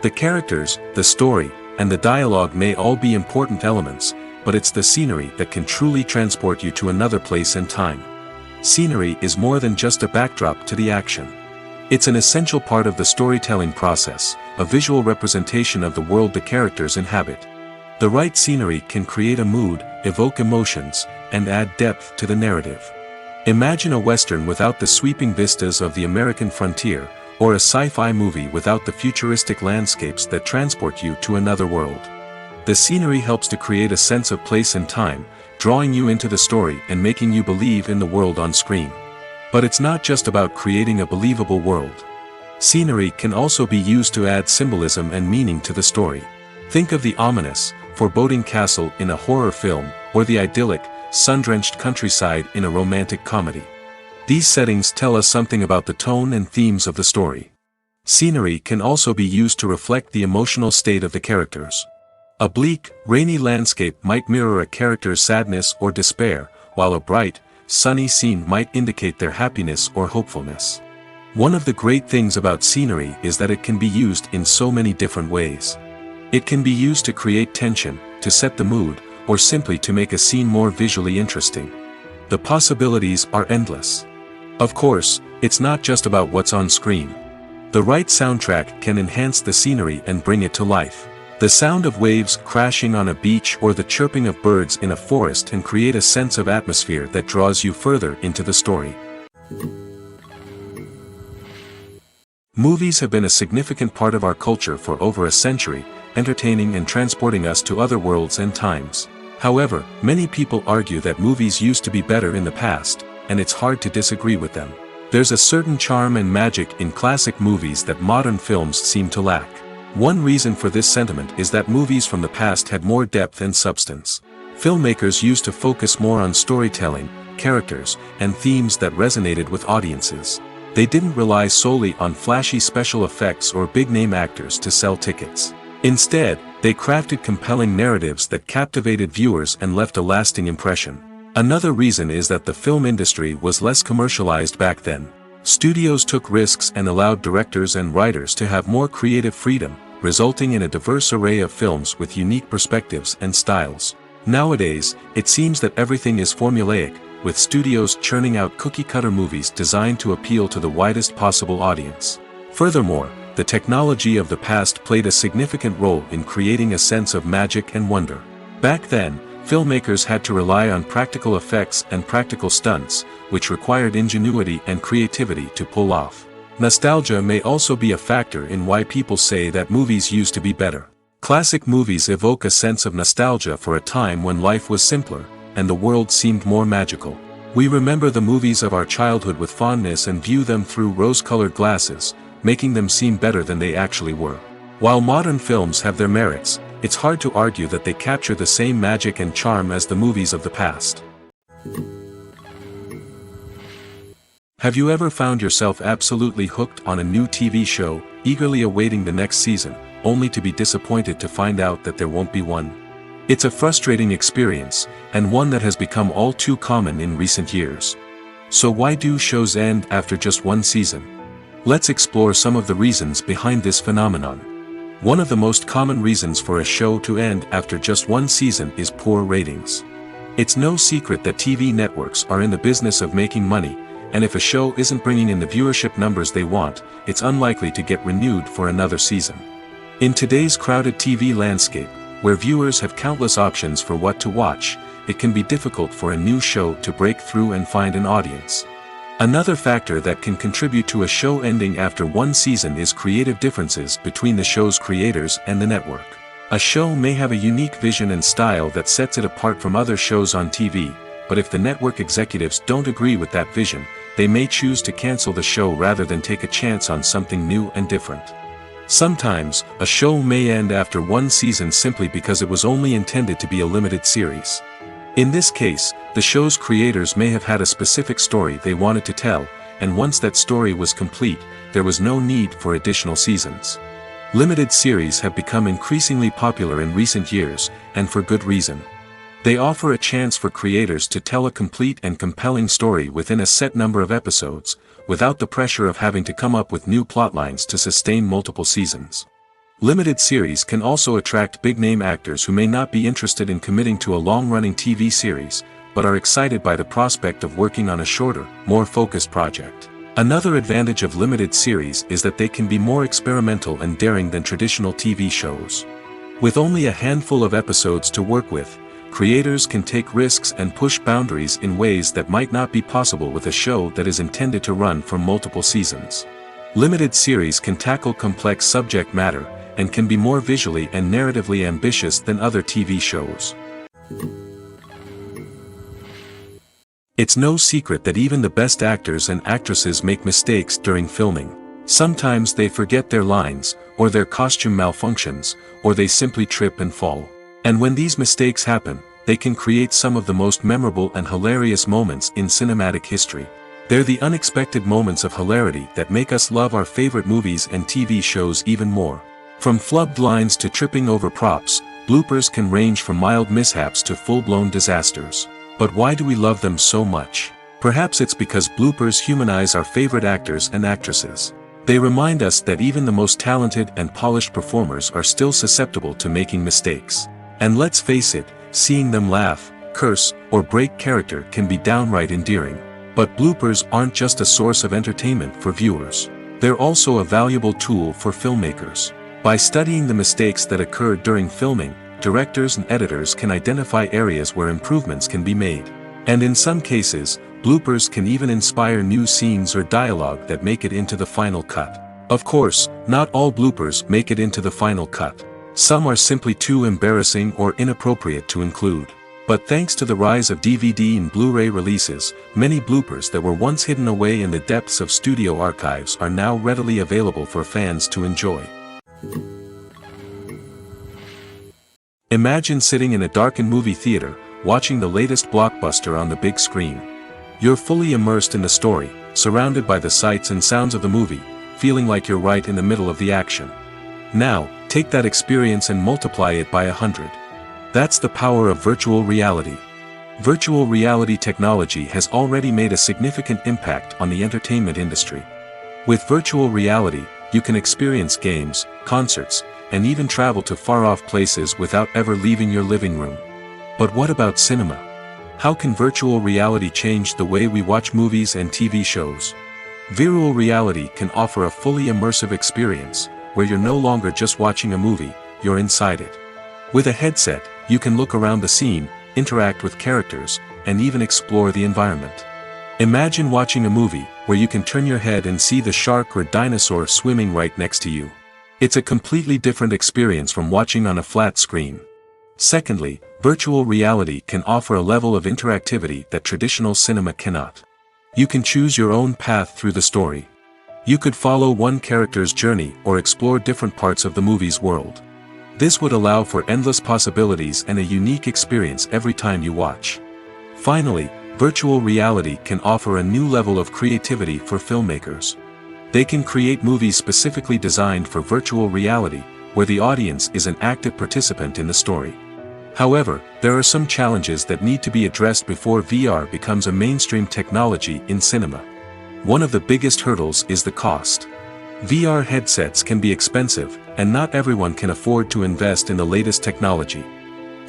The characters, the story, and the dialogue may all be important elements, but it's the scenery that can truly transport you to another place and time. Scenery is more than just a backdrop to the action. It's an essential part of the storytelling process, a visual representation of the world the characters inhabit. The right scenery can create a mood, evoke emotions, and add depth to the narrative. Imagine a Western without the sweeping vistas of the American frontier, or a sci-fi movie without the futuristic landscapes that transport you to another world. The scenery helps to create a sense of place and time, drawing you into the story and making you believe in the world on screen. But it's not just about creating a believable world. Scenery can also be used to add symbolism and meaning to the story. Think of the ominous, foreboding castle in a horror film, or the idyllic, sun-drenched countryside in a romantic comedy. These settings tell us something about the tone and themes of the story. Scenery can also be used to reflect the emotional state of the characters. A bleak, rainy landscape might mirror a character's sadness or despair, while a bright, sunny scene might indicate their happiness or hopefulness. One of the great things about scenery is that it can be used in so many different ways. It can be used to create tension, to set the mood, or simply to make a scene more visually interesting. The possibilities are endless. Of course, it's not just about what's on screen. The right soundtrack can enhance the scenery and bring it to life. The sound of waves crashing on a beach or the chirping of birds in a forest can create a sense of atmosphere that draws you further into the story. Movies have been a significant part of our culture for over a century, entertaining and transporting us to other worlds and times. However, many people argue that movies used to be better in the past, and it's hard to disagree with them. There's a certain charm and magic in classic movies that modern films seem to lack. One reason for this sentiment is that movies from the past had more depth and substance. Filmmakers used to focus more on storytelling, characters, and themes that resonated with audiences. They didn't rely solely on flashy special effects or big-name actors to sell tickets. Instead, they crafted compelling narratives that captivated viewers and left a lasting impression. Another reason is that the film industry was less commercialized back then. Studios took risks and allowed directors and writers to have more creative freedom, resulting in a diverse array of films with unique perspectives and styles. Nowadays, it seems that everything is formulaic, with studios churning out cookie-cutter movies designed to appeal to the widest possible audience. Furthermore, the technology of the past played a significant role in creating a sense of magic and wonder. Back then, filmmakers had to rely on practical effects and practical stunts, which required ingenuity and creativity to pull off. Nostalgia may also be a factor in why people say that movies used to be better. Classic movies evoke a sense of nostalgia for a time when life was simpler, and the world seemed more magical. We remember the movies of our childhood with fondness and view them through rose-colored glasses, making them seem better than they actually were. While modern films have their merits, it's hard to argue that they capture the same magic and charm as the movies of the past. Have you ever found yourself absolutely hooked on a new TV show, eagerly awaiting the next season, only to be disappointed to find out that there won't be one? It's a frustrating experience, and one that has become all too common in recent years. So why do shows end after just one season? Let's explore some of the reasons behind this phenomenon. One of the most common reasons for a show to end after just one season is poor ratings. It's no secret that TV networks are in the business of making money, and if a show isn't bringing in the viewership numbers they want, it's unlikely to get renewed for another season. In today's crowded TV landscape, where viewers have countless options for what to watch, it can be difficult for a new show to break through and find an audience. Another factor that can contribute to a show ending after one season is creative differences between the show's creators and the network. A show may have a unique vision and style that sets it apart from other shows on TV, but if the network executives don't agree with that vision, they may choose to cancel the show rather than take a chance on something new and different. Sometimes, a show may end after one season simply because it was only intended to be a limited series. In this case, the show's creators may have had a specific story they wanted to tell, and once that story was complete, there was no need for additional seasons. Limited series have become increasingly popular in recent years, and for good reason. They offer a chance for creators to tell a complete and compelling story within a set number of episodes, without the pressure of having to come up with new plotlines to sustain multiple seasons. Limited series can also attract big-name actors who may not be interested in committing to a long-running TV series, but are excited by the prospect of working on a shorter, more focused project. Another advantage of limited series is that they can be more experimental and daring than traditional TV shows. With only a handful of episodes to work with, creators can take risks and push boundaries in ways that might not be possible with a show that is intended to run for multiple seasons. Limited series can tackle complex subject matter, and can be more visually and narratively ambitious than other TV shows. It's no secret that even the best actors and actresses make mistakes during filming. Sometimes they forget their lines, or their costume malfunctions, or they simply trip and fall. And when these mistakes happen, they can create some of the most memorable and hilarious moments in cinematic history. They're the unexpected moments of hilarity that make us love our favorite movies and TV shows even more. From flubbed lines to tripping over props, bloopers can range from mild mishaps to full-blown disasters. But why do we love them so much? Perhaps it's because bloopers humanize our favorite actors and actresses. They remind us that even the most talented and polished performers are still susceptible to making mistakes. And let's face it, seeing them laugh, curse, or break character can be downright endearing. But bloopers aren't just a source of entertainment for viewers. They're also a valuable tool for filmmakers. By studying the mistakes that occurred during filming, directors and editors can identify areas where improvements can be made. And in some cases, bloopers can even inspire new scenes or dialogue that make it into the final cut. Of course, not all bloopers make it into the final cut. Some are simply too embarrassing or inappropriate to include. But thanks to the rise of DVD and Blu-ray releases, many bloopers that were once hidden away in the depths of studio archives are now readily available for fans to enjoy. Imagine sitting in a darkened movie theater, watching the latest blockbuster on the big screen. You're fully immersed in the story, surrounded by the sights and sounds of the movie, feeling like you're right in the middle of the action. Now, take that experience and multiply it by 100. That's the power of virtual reality. Virtual reality technology has already made a significant impact on the entertainment industry. With virtual reality, you can experience games, concerts, and even travel to far-off places without ever leaving your living room. But what about cinema? How can virtual reality change the way we watch movies and TV shows? Virtual reality can offer a fully immersive experience, where you're no longer just watching a movie, you're inside it. With a headset, you can look around the scene, interact with characters, and even explore the environment. Imagine watching a movie where you can turn your head and see the shark or dinosaur swimming right next to you. It's a completely different experience from watching on a flat screen. Secondly, virtual reality can offer a level of interactivity that traditional cinema cannot. You can choose your own path through the story. You could follow one character's journey or explore different parts of the movie's world. This would allow for endless possibilities and a unique experience every time you watch. Finally, virtual reality can offer a new level of creativity for filmmakers. They can create movies specifically designed for virtual reality, where the audience is an active participant in the story. However, there are some challenges that need to be addressed before VR becomes a mainstream technology in cinema. One of the biggest hurdles is the cost. VR headsets can be expensive, and not everyone can afford to invest in the latest technology.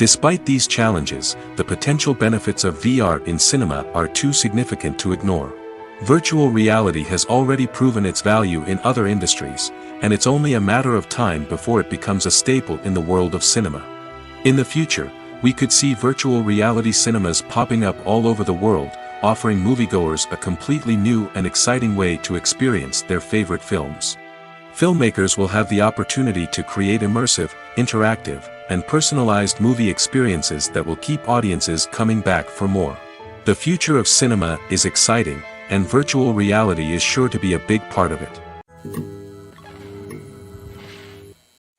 Despite these challenges, the potential benefits of VR in cinema are too significant to ignore. Virtual reality has already proven its value in other industries, and it's only a matter of time before it becomes a staple in the world of cinema. In the future, we could see virtual reality cinemas popping up all over the world, offering moviegoers a completely new and exciting way to experience their favorite films. Filmmakers will have the opportunity to create immersive, interactive, and personalized movie experiences that will keep audiences coming back for more. The future of cinema is exciting, and virtual reality is sure to be a big part of it.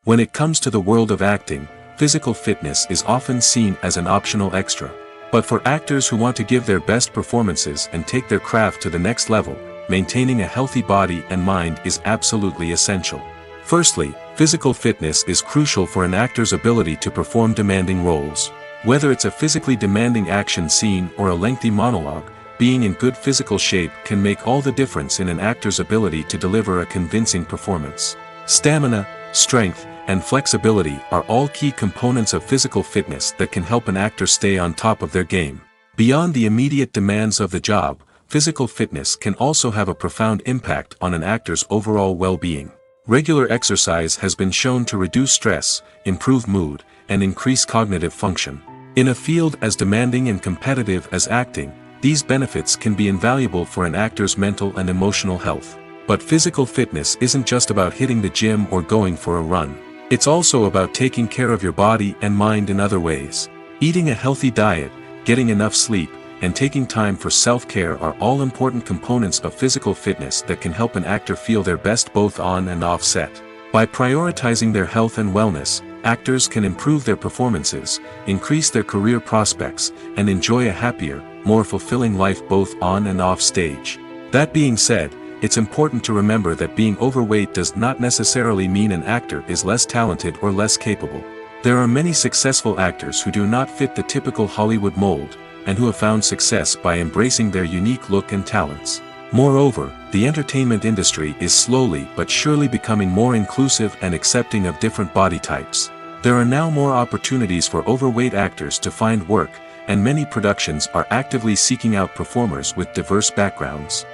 When it comes to the world of acting, physical fitness is often seen as an optional extra. But for actors who want to give their best performances and take their craft to the next level, maintaining a healthy body and mind is absolutely essential. Firstly, physical fitness is crucial for an actor's ability to perform demanding roles. Whether it's a physically demanding action scene or a lengthy monologue, being in good physical shape can make all the difference in an actor's ability to deliver a convincing performance. Stamina, strength, and flexibility are all key components of physical fitness that can help an actor stay on top of their game. Beyond the immediate demands of the job, physical fitness can also have a profound impact on an actor's overall well-being. Regular exercise has been shown to reduce stress, improve mood, and increase cognitive function. In a field as demanding and competitive as acting, these benefits can be invaluable for an actor's mental and emotional health. But physical fitness isn't just about hitting the gym or going for a run. It's also about taking care of your body and mind in other ways. Eating a healthy diet, getting enough sleep, and taking time for self-care are all important components of physical fitness that can help an actor feel their best both on and off set. By prioritizing their health and wellness, actors can improve their performances, increase their career prospects, and enjoy a happier, more fulfilling life both on and off stage. That being said, it's important to remember that being overweight does not necessarily mean an actor is less talented or less capable. There are many successful actors who do not fit the typical Hollywood mold, and who have found success by embracing their unique look and talents. Moreover, the entertainment industry is slowly but surely becoming more inclusive and accepting of different body types. There are now more opportunities for overweight actors to find work, and many productions are actively seeking out performers with diverse backgrounds.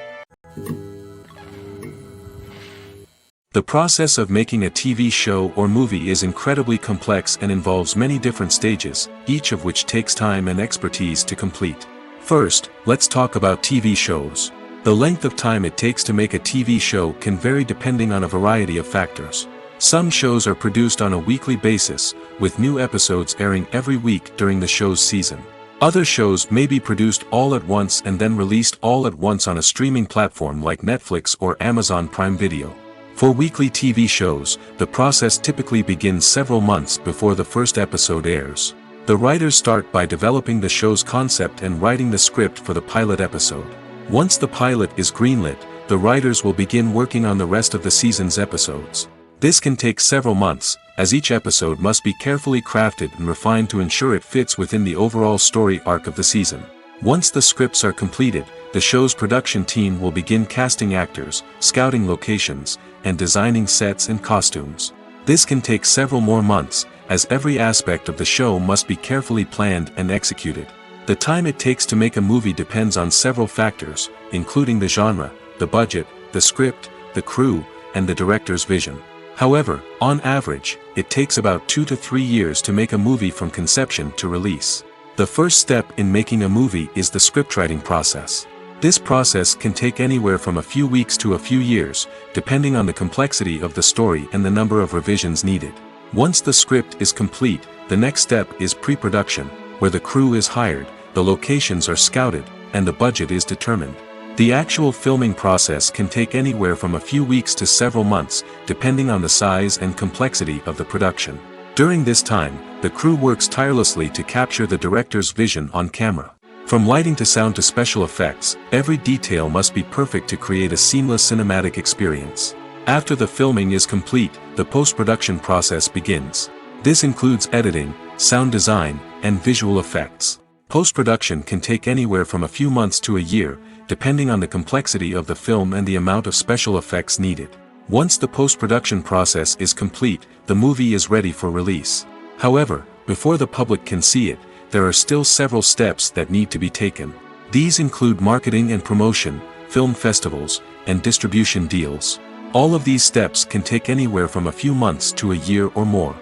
The process of making a TV show or movie is incredibly complex and involves many different stages, each of which takes time and expertise to complete. First, let's talk about TV shows. The length of time it takes to make a TV show can vary depending on a variety of factors. Some shows are produced on a weekly basis, with new episodes airing every week during the show's season. Other shows may be produced all at once and then released all at once on a streaming platform like Netflix or Amazon Prime Video. For weekly TV shows, the process typically begins several months before the first episode airs. The writers start by developing the show's concept and writing the script for the pilot episode. Once the pilot is greenlit, the writers will begin working on the rest of the season's episodes. This can take several months, as each episode must be carefully crafted and refined to ensure it fits within the overall story arc of the season. Once the scripts are completed, the show's production team will begin casting actors, scouting locations, and designing sets and costumes. This can take several more months, as every aspect of the show must be carefully planned and executed. The time it takes to make a movie depends on several factors, including the genre, the budget, the script, the crew, and the director's vision. However, on average, it takes about 2 to 3 years to make a movie from conception to release. The first step in making a movie is the scriptwriting process. This process can take anywhere from a few weeks to a few years, depending on the complexity of the story and the number of revisions needed. Once the script is complete, the next step is pre-production, where the crew is hired, the locations are scouted, and the budget is determined. The actual filming process can take anywhere from a few weeks to several months, depending on the size and complexity of the production. During this time, the crew works tirelessly to capture the director's vision on camera. From lighting to sound to special effects, every detail must be perfect to create a seamless cinematic experience. After the filming is complete, the post-production process begins. This includes editing, sound design, and visual effects. Post-production can take anywhere from a few months to a year, depending on the complexity of the film and the amount of special effects needed. Once the post-production process is complete, the movie is ready for release. However, before the public can see it, there are still several steps that need to be taken. These include marketing and promotion, film festivals, and distribution deals. All of these steps can take anywhere from a few months to a year or more.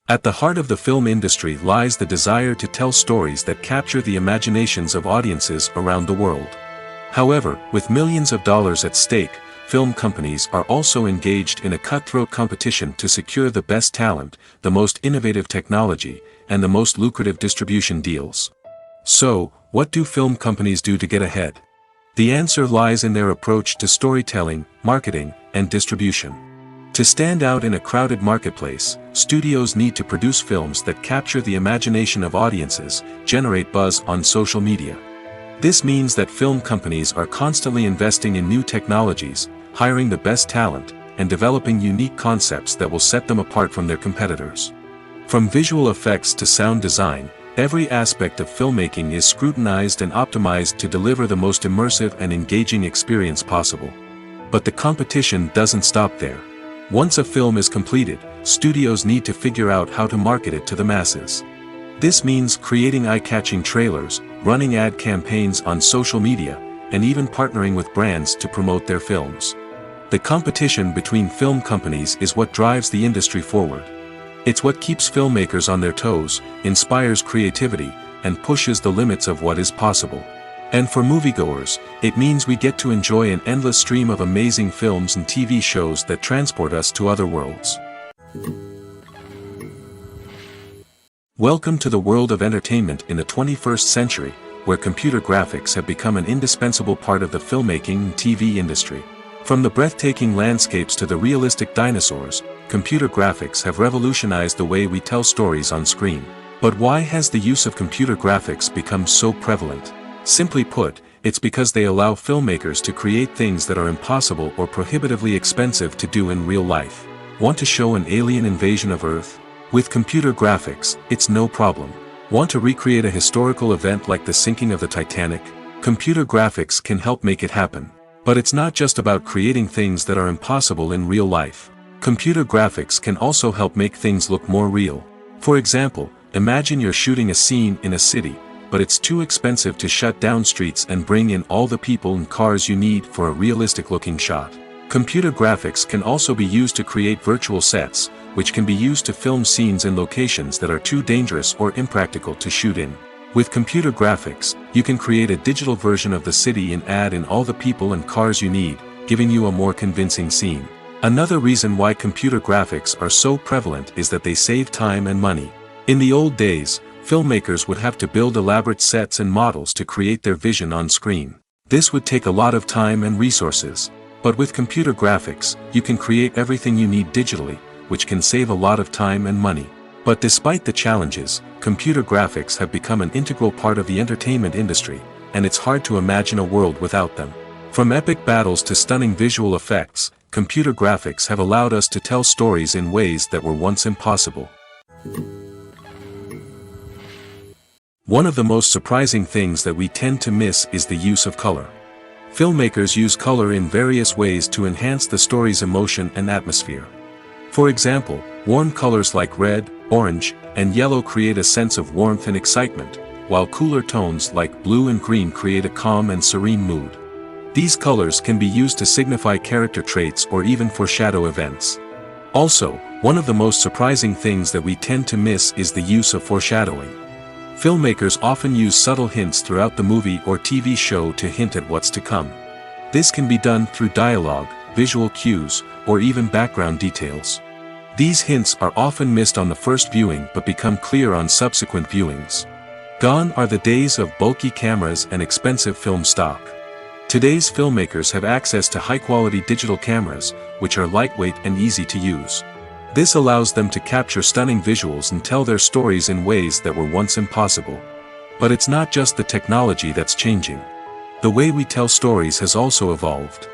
At the heart of the film industry lies the desire to tell stories that capture the imaginations of audiences around the world. However, with millions of dollars at stake, film companies are also engaged in a cutthroat competition to secure the best talent, the most innovative technology, and the most lucrative distribution deals. So, what do film companies do to get ahead? The answer lies in their approach to storytelling, marketing, and distribution. To stand out in a crowded marketplace, studios need to produce films that capture the imagination of audiences, generate buzz on social media. This means that film companies are constantly investing in new technologies, hiring the best talent, and developing unique concepts that will set them apart from their competitors. From visual effects to sound design, every aspect of filmmaking is scrutinized and optimized to deliver the most immersive and engaging experience possible. But the competition doesn't stop there. Once a film is completed, studios need to figure out how to market it to the masses. This means creating eye-catching trailers, running ad campaigns on social media, and even partnering with brands to promote their films. The competition between film companies is what drives the industry forward. It's what keeps filmmakers on their toes, inspires creativity, and pushes the limits of what is possible. And for moviegoers, it means we get to enjoy an endless stream of amazing films and TV shows that transport us to other worlds. Welcome to the world of entertainment in the 21st century, where computer graphics have become an indispensable part of the filmmaking and TV industry. From the breathtaking landscapes to the realistic dinosaurs, computer graphics have revolutionized the way we tell stories on screen. But why has the use of computer graphics become so prevalent? Simply put, it's because they allow filmmakers to create things that are impossible or prohibitively expensive to do in real life. Want to show an alien invasion of Earth? With computer graphics, it's no problem. Want to recreate a historical event like the sinking of the Titanic? Computer graphics can help make it happen. But it's not just about creating things that are impossible in real life. Computer graphics can also help make things look more real. For example, imagine you're shooting a scene in a city, but it's too expensive to shut down streets and bring in all the people and cars you need for a realistic-looking shot. Computer graphics can also be used to create virtual sets, which can be used to film scenes in locations that are too dangerous or impractical to shoot in. With computer graphics, you can create a digital version of the city and add in all the people and cars you need, giving you a more convincing scene. Another reason why computer graphics are so prevalent is that they save time and money. In the old days, filmmakers would have to build elaborate sets and models to create their vision on screen. This would take a lot of time and resources. But with computer graphics, you can create everything you need digitally, which can save a lot of time and money. But despite the challenges, computer graphics have become an integral part of the entertainment industry, and it's hard to imagine a world without them. From epic battles to stunning visual effects, computer graphics have allowed us to tell stories in ways that were once impossible. One of the most surprising things that we tend to miss is the use of color. Filmmakers use color in various ways to enhance the story's emotion and atmosphere. For example, warm colors like red, orange, and yellow create a sense of warmth and excitement, while cooler tones like blue and green create a calm and serene mood. These colors can be used to signify character traits or even foreshadow events. Also, one of the most surprising things that we tend to miss is the use of foreshadowing. Filmmakers often use subtle hints throughout the movie or TV show to hint at what's to come. This can be done through dialogue, visual cues, or even background details. These hints are often missed on the first viewing but become clear on subsequent viewings. Gone are the days of bulky cameras and expensive film stock. Today's filmmakers have access to high-quality digital cameras, which are lightweight and easy to use. This allows them to capture stunning visuals and tell their stories in ways that were once impossible. But it's not just the technology that's changing. The way we tell stories has also evolved.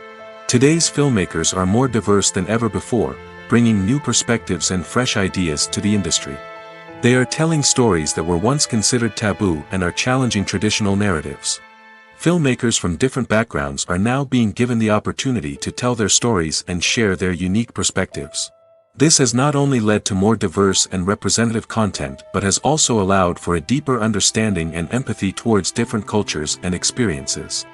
Today's filmmakers are more diverse than ever before, bringing new perspectives and fresh ideas to the industry. They are telling stories that were once considered taboo and are challenging traditional narratives. Filmmakers from different backgrounds are now being given the opportunity to tell their stories and share their unique perspectives. This has not only led to more diverse and representative content but has also allowed for a deeper understanding and empathy towards different cultures and experiences.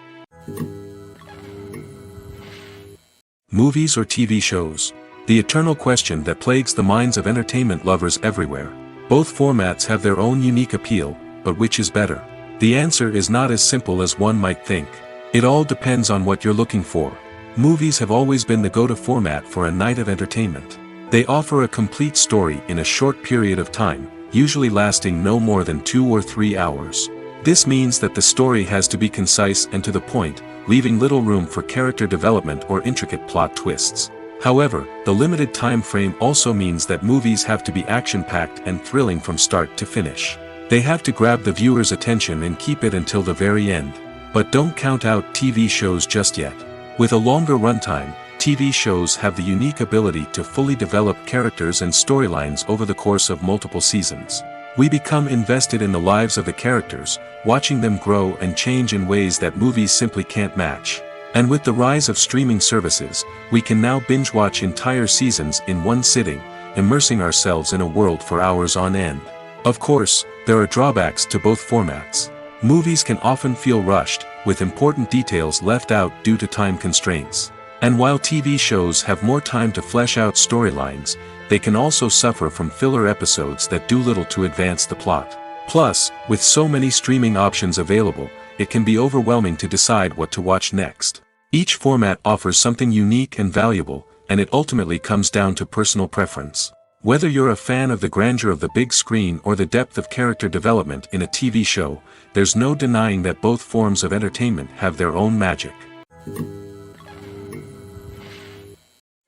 Movies or TV shows? The eternal question that plagues the minds of entertainment lovers everywhere. Both formats have their own unique appeal, but which is better? The answer is not as simple as one might think. It all depends on what you're looking for. Movies have always been the go-to format for a night of entertainment. They offer a complete story in a short period of time, usually lasting no more than 2 or 3 hours. This means that the story has to be concise and to the point, leaving little room for character development or intricate plot twists. However, the limited time frame also means that movies have to be action-packed and thrilling from start to finish. They have to grab the viewer's attention and keep it until the very end. But don't count out TV shows just yet. With a longer runtime, TV shows have the unique ability to fully develop characters and storylines over the course of multiple seasons. We become invested in the lives of the characters, watching them grow and change in ways that movies simply can't match. And with the rise of streaming services, we can now binge-watch entire seasons in one sitting, immersing ourselves in a world for hours on end. Of course, there are drawbacks to both formats. Movies can often feel rushed, with important details left out due to time constraints. And while TV shows have more time to flesh out storylines, they can also suffer from filler episodes that do little to advance the plot. Plus, with so many streaming options available, it can be overwhelming to decide what to watch next. Each format offers something unique and valuable, and it ultimately comes down to personal preference. Whether you're a fan of the grandeur of the big screen or the depth of character development in a TV show, there's no denying that both forms of entertainment have their own magic.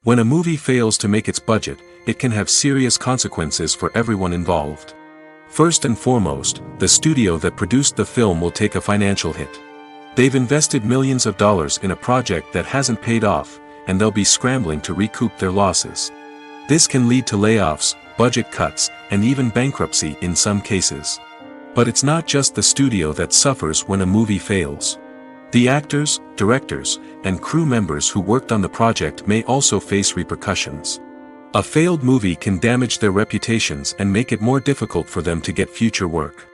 When a movie fails to make its budget, it can have serious consequences for everyone involved. First and foremost, the studio that produced the film will take a financial hit. They've invested millions of dollars in a project that hasn't paid off, and they'll be scrambling to recoup their losses. This can lead to layoffs, budget cuts, and even bankruptcy in some cases. But it's not just the studio that suffers when a movie fails. The actors, directors, and crew members who worked on the project may also face repercussions. A failed movie can damage their reputations and make it more difficult for them to get future work.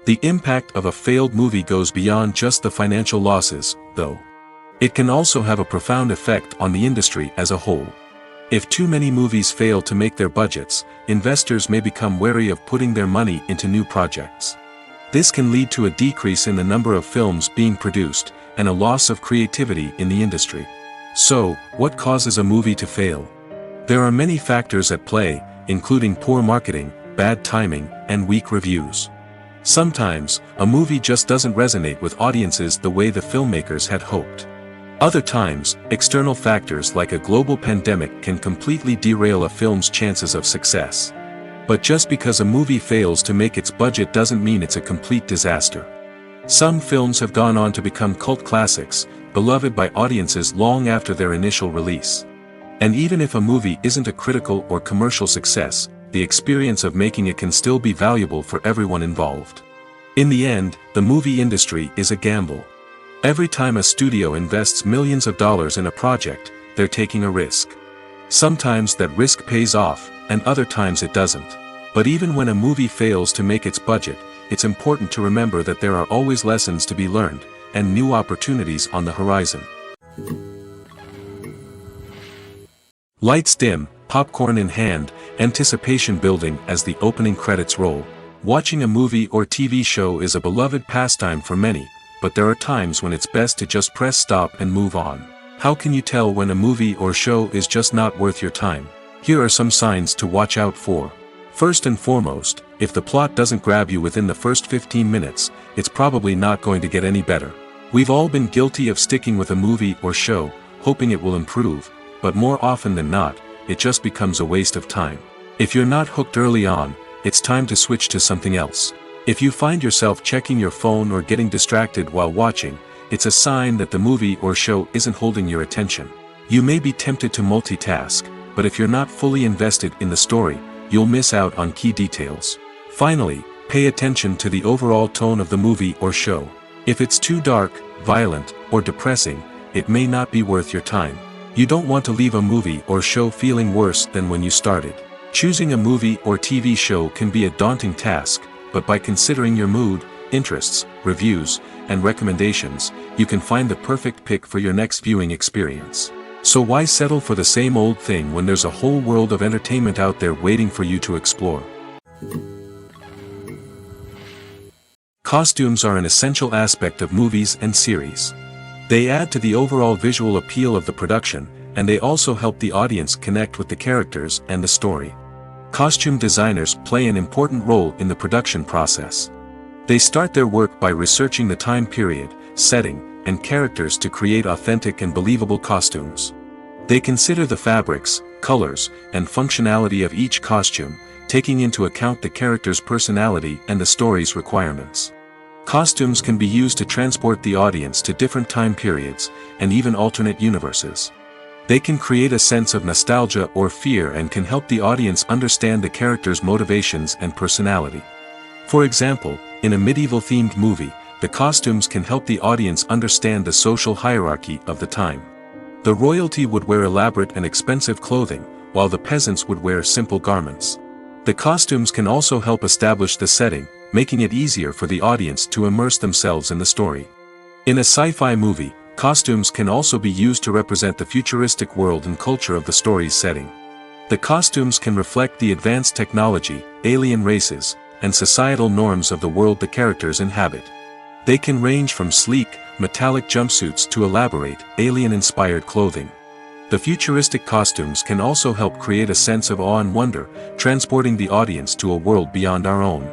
The impact of a failed movie goes beyond just the financial losses, though. It can also have a profound effect on the industry as a whole. If too many movies fail to make their budgets, investors may become wary of putting their money into new projects. This can lead to a decrease in the number of films being produced, and a loss of creativity in the industry. So, what causes a movie to fail? There are many factors at play, including poor marketing, bad timing, and weak reviews. Sometimes, a movie just doesn't resonate with audiences the way the filmmakers had hoped. Other times, external factors like a global pandemic can completely derail a film's chances of success. But just because a movie fails to make its budget doesn't mean it's a complete disaster. Some films have gone on to become cult classics, beloved by audiences long after their initial release. And even if a movie isn't a critical or commercial success, the experience of making it can still be valuable for everyone involved. In the end, the movie industry is a gamble. Every time a studio invests millions of dollars in a project, they're taking a risk. Sometimes that risk pays off, and other times it doesn't. But even when a movie fails to make its budget, it's important to remember that there are always lessons to be learned, and new opportunities on the horizon. Lights dim, popcorn in hand, anticipation building as the opening credits roll. Watching a movie or TV show is a beloved pastime for many, but there are times when it's best to just press stop and move on. How can you tell when a movie or show is just not worth your time? Here are some signs to watch out for. First and foremost, if the plot doesn't grab you within the first 15 minutes, it's probably not going to get any better. We've all been guilty of sticking with a movie or show, hoping it will improve, but more often than not, it just becomes a waste of time. If you're not hooked early on, it's time to switch to something else. If you find yourself checking your phone or getting distracted while watching, it's a sign that the movie or show isn't holding your attention. You may be tempted to multitask, but if you're not fully invested in the story, you'll miss out on key details. Finally, pay attention to the overall tone of the movie or show. If it's too dark, violent, or depressing, it may not be worth your time. You don't want to leave a movie or show feeling worse than when you started. Choosing a movie or TV show can be a daunting task, but by considering your mood, interests, reviews, and recommendations, you can find the perfect pick for your next viewing experience. So why settle for the same old thing when there's a whole world of entertainment out there waiting for you to explore? Costumes are an essential aspect of movies and series. They add to the overall visual appeal of the production, and they also help the audience connect with the characters and the story. Costume designers play an important role in the production process. They start their work by researching the time period, setting, and characters to create authentic and believable costumes. They consider the fabrics, colors, and functionality of each costume, taking into account the character's personality and the story's requirements. Costumes can be used to transport the audience to different time periods, and even alternate universes. They can create a sense of nostalgia or fear and can help the audience understand the character's motivations and personality. For example, in a medieval-themed movie, the costumes can help the audience understand the social hierarchy of the time. The royalty would wear elaborate and expensive clothing, while the peasants would wear simple garments. The costumes can also help establish the setting, making it easier for the audience to immerse themselves in the story. In a sci-fi movie, costumes can also be used to represent the futuristic world and culture of the story's setting. The costumes can reflect the advanced technology, alien races, and societal norms of the world the characters inhabit. They can range from sleek, metallic jumpsuits to elaborate, alien-inspired clothing. The futuristic costumes can also help create a sense of awe and wonder, transporting the audience to a world beyond our own.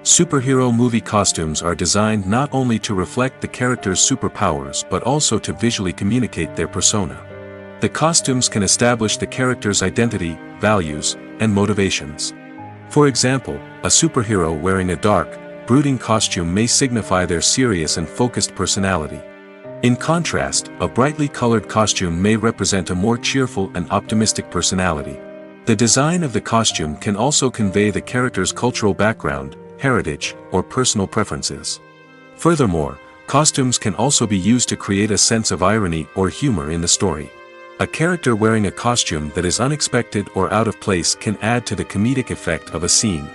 Superhero movie costumes are designed not only to reflect the character's superpowers but also to visually communicate their persona. The costumes can establish the character's identity, values, and motivations. For example, a superhero wearing a dark, brooding costume may signify their serious and focused personality. In contrast, a brightly colored costume may represent a more cheerful and optimistic personality. The design of the costume can also convey the character's cultural background, heritage, or personal preferences. Furthermore, costumes can also be used to create a sense of irony or humor in the story. A character wearing a costume that is unexpected or out of place can add to the comedic effect of a scene.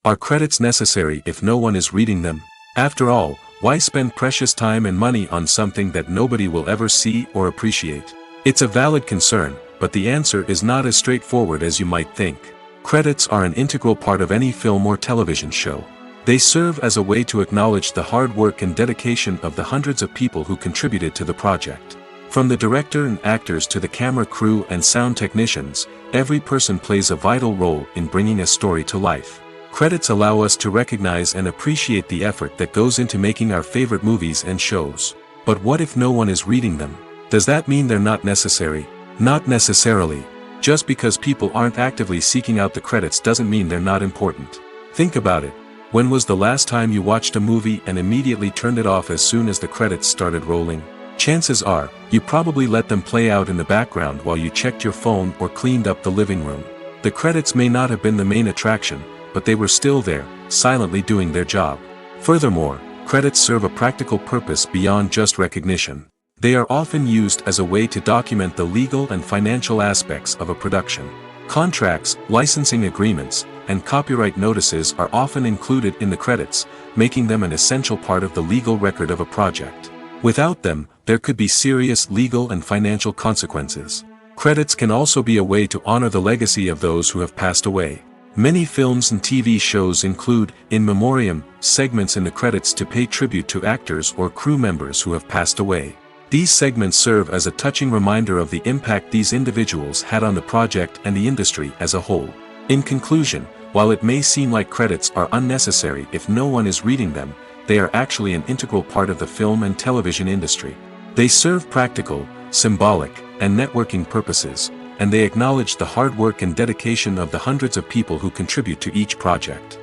Are credits necessary if no one is reading them? After all, why spend precious time and money on something that nobody will ever see or appreciate? It's a valid concern, but the answer is not as straightforward as you might think. Credits are an integral part of any film or television show. They serve as a way to acknowledge the hard work and dedication of the hundreds of people who contributed to the project. From the director and actors to the camera crew and sound technicians, every person plays a vital role in bringing a story to life. Credits allow us to recognize and appreciate the effort that goes into making our favorite movies and shows. But what if no one is reading them? Does that mean they're not necessary? Not necessarily. Just because people aren't actively seeking out the credits doesn't mean they're not important. Think about it. When was the last time you watched a movie and immediately turned it off as soon as the credits started rolling? Chances are, you probably let them play out in the background while you checked your phone or cleaned up the living room. The credits may not have been the main attraction, but they were still there, silently doing their job. Furthermore, credits serve a practical purpose beyond just recognition. They are often used as a way to document the legal and financial aspects of a production. Contracts, licensing agreements, and copyright notices are often included in the credits, making them an essential part of the legal record of a project. Without them, there could be serious legal and financial consequences. Credits can also be a way to honor the legacy of those who have passed away. Many films and TV shows include in memoriam segments in the credits to pay tribute to actors or crew members who have passed away. These segments serve as a touching reminder of the impact these individuals had on the project and the industry as a whole. In conclusion, while it may seem like credits are unnecessary if no one is reading them, they are actually an integral part of the film and television industry. They serve practical, symbolic, and networking purposes, and they acknowledge the hard work and dedication of the hundreds of people who contribute to each project.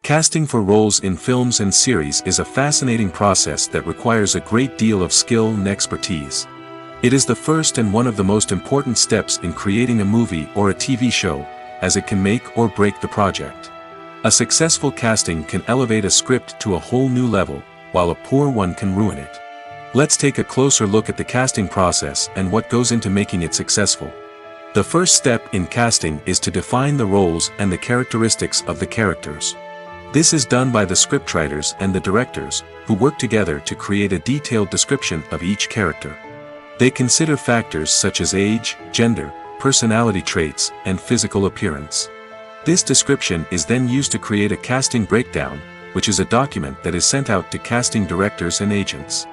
Casting for roles in films and series is a fascinating process that requires a great deal of skill and expertise. It is the first and one of the most important steps in creating a movie or a TV show, as it can make or break the project. A successful casting can elevate a script to a whole new level, while a poor one can ruin it. Let's take a closer look at the casting process and what goes into making it successful. The first step in casting is to define the roles and the characteristics of the characters. This is done by the scriptwriters and the directors, who work together to create a detailed description of each character. They consider factors such as age, gender, personality traits, and physical appearance. This description is then used to create a casting breakdown, which is a document that is sent out to casting directors and agents.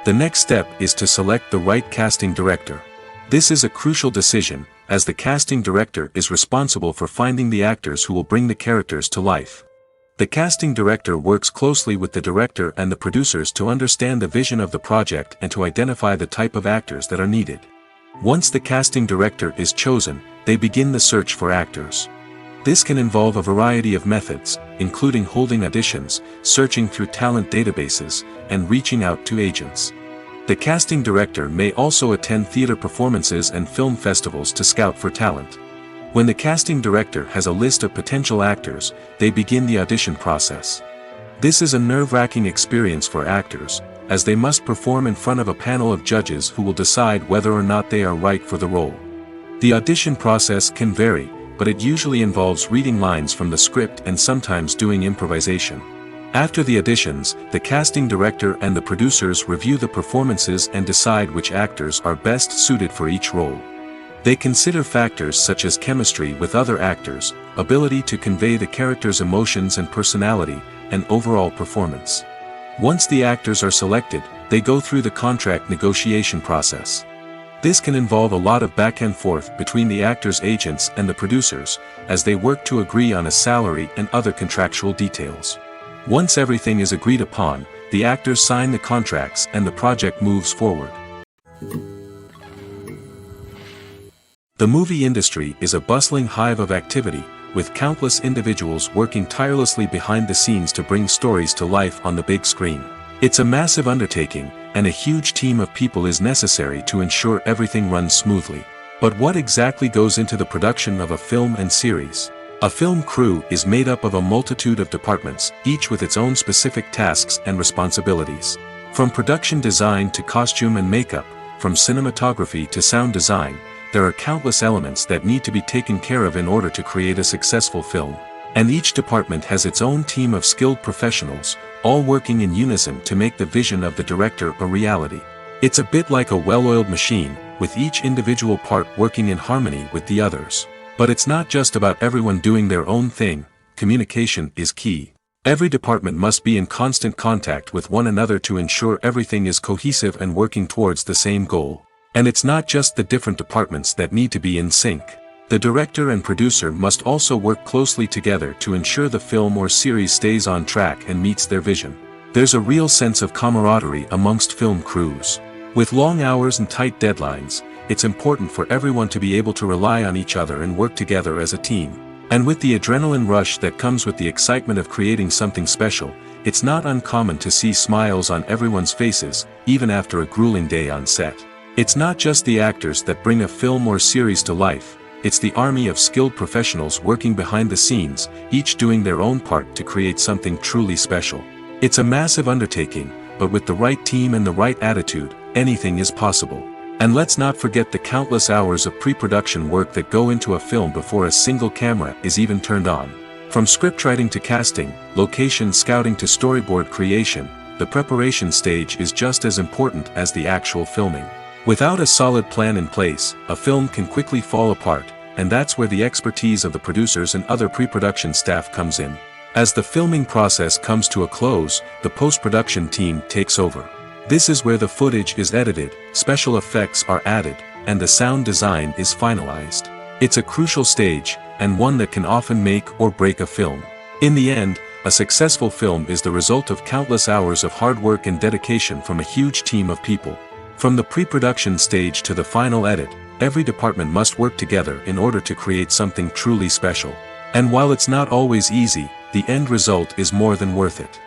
The next step is to select the right casting director. This is a crucial decision, as the casting director is responsible for finding the actors who will bring the characters to life. The casting director works closely with the director and the producers to understand the vision of the project and to identify the type of actors that are needed. Once the casting director is chosen, they begin the search for actors. This can involve a variety of methods, including holding auditions, searching through talent databases, and reaching out to agents. The casting director may also attend theater performances and film festivals to scout for talent. When the casting director has a list of potential actors, they begin the audition process. This is a nerve-wracking experience for actors, as they must perform in front of a panel of judges who will decide whether or not they are right for the role. The audition process can vary, but it usually involves reading lines from the script and sometimes doing improvisation. After the auditions, the casting director and the producers review the performances and decide which actors are best suited for each role. They consider factors such as chemistry with other actors, ability to convey the character's emotions and personality, and overall performance. Once the actors are selected, they go through the contract negotiation process. This can involve a lot of back and forth between the actors' agents and the producers, as they work to agree on a salary and other contractual details. Once everything is agreed upon, the actors sign the contracts and the project moves forward. The movie industry is a bustling hive of activity, with countless individuals working tirelessly behind the scenes to bring stories to life on the big screen. It's a massive undertaking, and a huge team of people is necessary to ensure everything runs smoothly. But what exactly goes into the production of a film and series? A film crew is made up of a multitude of departments, each with its own specific tasks and responsibilities. From production design to costume and makeup, from cinematography to sound design, there are countless elements that need to be taken care of in order to create a successful film. And each department has its own team of skilled professionals, all working in unison to make the vision of the director a reality. It's a bit like a well-oiled machine, with each individual part working in harmony with the others. But it's not just about everyone doing their own thing. Communication is key. Every department must be in constant contact with one another to ensure everything is cohesive and working towards the same goal. And it's not just the different departments that need to be in sync. The director and producer must also work closely together to ensure the film or series stays on track and meets their vision. There's a real sense of camaraderie amongst film crews. With long hours and tight deadlines, it's important for everyone to be able to rely on each other and work together as a team. And with the adrenaline rush that comes with the excitement of creating something special, it's not uncommon to see smiles on everyone's faces, even after a grueling day on set. It's not just the actors that bring a film or series to life, it's the army of skilled professionals working behind the scenes, each doing their own part to create something truly special. It's a massive undertaking, but with the right team and the right attitude, anything is possible. And let's not forget the countless hours of pre-production work that go into a film before a single camera is even turned on. From scriptwriting to casting, location scouting to storyboard creation, the preparation stage is just as important as the actual filming. Without a solid plan in place, a film can quickly fall apart, and that's where the expertise of the producers and other pre-production staff comes in. As the filming process comes to a close, the post-production team takes over. This is where the footage is edited, special effects are added, and the sound design is finalized. It's a crucial stage, and one that can often make or break a film. In the end, a successful film is the result of countless hours of hard work and dedication from a huge team of people. From the pre-production stage to the final edit, every department must work together in order to create something truly special. And while it's not always easy, the end result is more than worth it.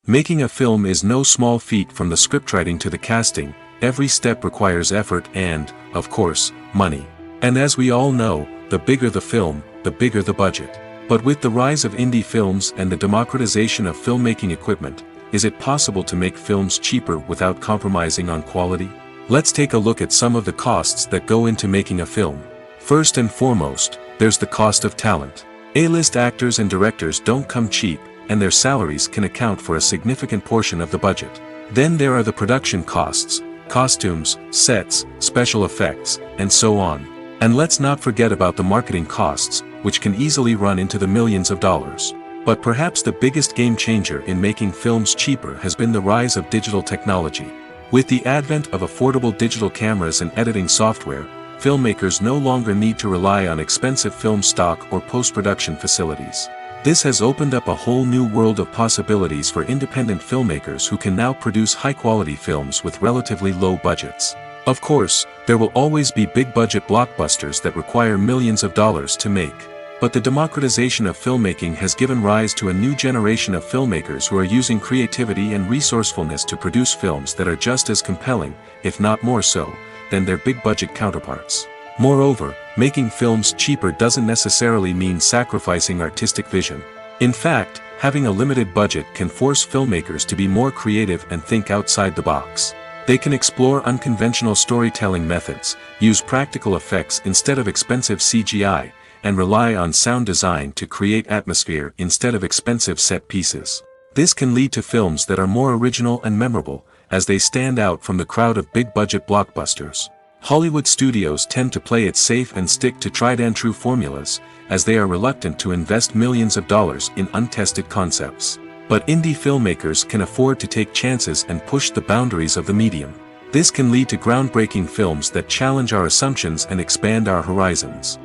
Making a film is no small feat. From the scriptwriting to the casting, every step requires effort and, of course, money. And as we all know, the bigger the film, the bigger the budget. But with the rise of indie films and the democratization of filmmaking equipment, is it possible to make films cheaper without compromising on quality? Let's take a look at some of the costs that go into making a film. First and foremost, there's the cost of talent. A-list actors and directors don't come cheap, and their salaries can account for a significant portion of the budget. Then there are the production costs, costumes, sets, special effects, and so on. And let's not forget about the marketing costs, which can easily run into the millions of dollars. But perhaps the biggest game changer in making films cheaper has been the rise of digital technology. With the advent of affordable digital cameras and editing software, filmmakers no longer need to rely on expensive film stock or post-production facilities. This has opened up a whole new world of possibilities for independent filmmakers who can now produce high-quality films with relatively low budgets. Of course, there will always be big-budget blockbusters that require millions of dollars to make. But the democratization of filmmaking has given rise to a new generation of filmmakers who are using creativity and resourcefulness to produce films that are just as compelling, if not more so, than their big-budget counterparts. Moreover, making films cheaper doesn't necessarily mean sacrificing artistic vision. In fact, having a limited budget can force filmmakers to be more creative and think outside the box. They can explore unconventional storytelling methods, use practical effects instead of expensive CGI, and rely on sound design to create atmosphere instead of expensive set pieces. This can lead to films that are more original and memorable, as they stand out from the crowd of big-budget blockbusters. Hollywood studios tend to play it safe and stick to tried-and-true formulas, as they are reluctant to invest millions of dollars in untested concepts. But indie filmmakers can afford to take chances and push the boundaries of the medium. This can lead to groundbreaking films that challenge our assumptions and expand our horizons.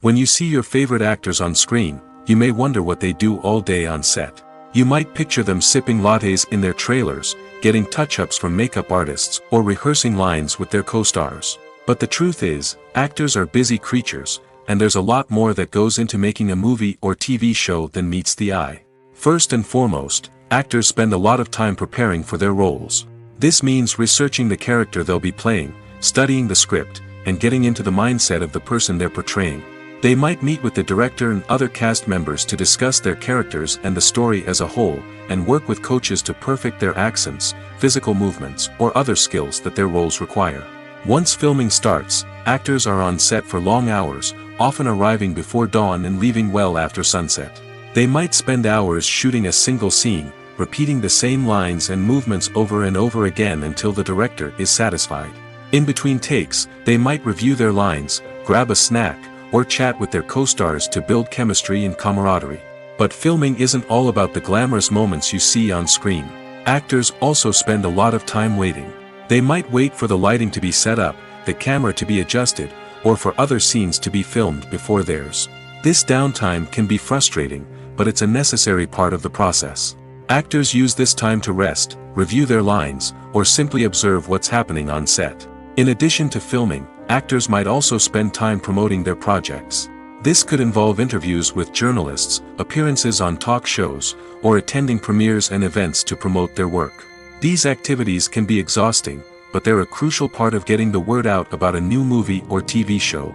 When you see your favorite actors on screen, you may wonder what they do all day on set. You might picture them sipping lattes in their trailers, getting touch-ups from makeup artists, or rehearsing lines with their co-stars. But the truth is, actors are busy creatures, and there's a lot more that goes into making a movie or TV show than meets the eye. First and foremost, actors spend a lot of time preparing for their roles. This means researching the character they'll be playing, studying the script, and getting into the mindset of the person they're portraying. They might meet with the director and other cast members to discuss their characters and the story as a whole, and work with coaches to perfect their accents, physical movements, or other skills that their roles require. Once filming starts, actors are on set for long hours, often arriving before dawn and leaving well after sunset. They might spend hours shooting a single scene, repeating the same lines and movements over and over again until the director is satisfied. In between takes, they might review their lines, grab a snack, or chat with their co-stars to build chemistry and camaraderie. But filming isn't all about the glamorous moments you see on screen. Actors also spend a lot of time waiting. They might wait for the lighting to be set up, the camera to be adjusted, or for other scenes to be filmed before theirs. This downtime can be frustrating, but it's a necessary part of the process. Actors use this time to rest, review their lines, or simply observe what's happening on set. In addition to filming, actors might also spend time promoting their projects. This could involve interviews with journalists, appearances on talk shows, or attending premieres and events to promote their work. These activities can be exhausting, but they're a crucial part of getting the word out about a new movie or TV show.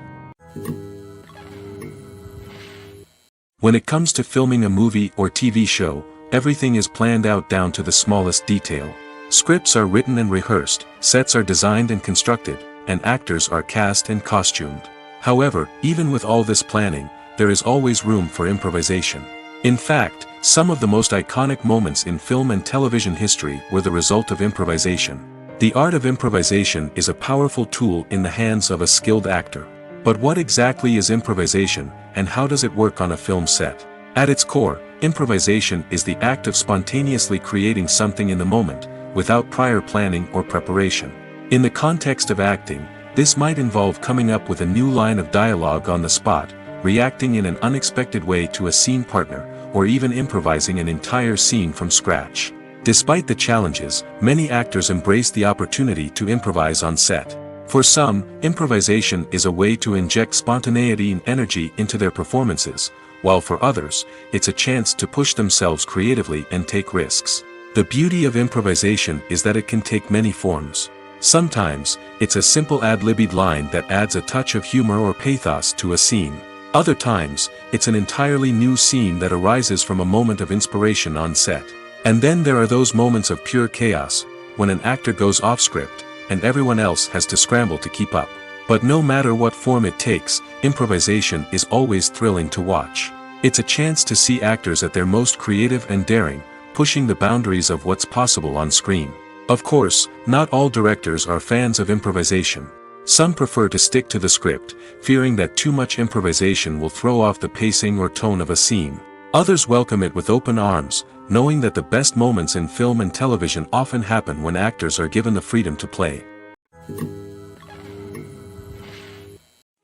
When it comes to filming a movie or TV show, everything is planned out down to the smallest detail. Scripts are written and rehearsed, sets are designed and constructed, and actors are cast and costumed. However, even with all this planning, there is always room for improvisation. In fact, some of the most iconic moments in film and television history were the result of improvisation. The art of improvisation is a powerful tool in the hands of a skilled actor. But what exactly is improvisation, and how does it work on a film set? At its core, improvisation is the act of spontaneously creating something in the moment, without prior planning or preparation. In the context of acting, this might involve coming up with a new line of dialogue on the spot, reacting in an unexpected way to a scene partner, or even improvising an entire scene from scratch. Despite the challenges, many actors embrace the opportunity to improvise on set. For some, improvisation is a way to inject spontaneity and energy into their performances, while for others, it's a chance to push themselves creatively and take risks. The beauty of improvisation is that it can take many forms. Sometimes, it's a simple ad-libbed line that adds a touch of humor or pathos to a scene. Other times, it's an entirely new scene that arises from a moment of inspiration on set. And then there are those moments of pure chaos, when an actor goes off script, and everyone else has to scramble to keep up. But no matter what form it takes, improvisation is always thrilling to watch. It's a chance to see actors at their most creative and daring, pushing the boundaries of what's possible on screen. Of course, not all directors are fans of improvisation. Some prefer to stick to the script, fearing that too much improvisation will throw off the pacing or tone of a scene. Others welcome it with open arms, knowing that the best moments in film and television often happen when actors are given the freedom to play.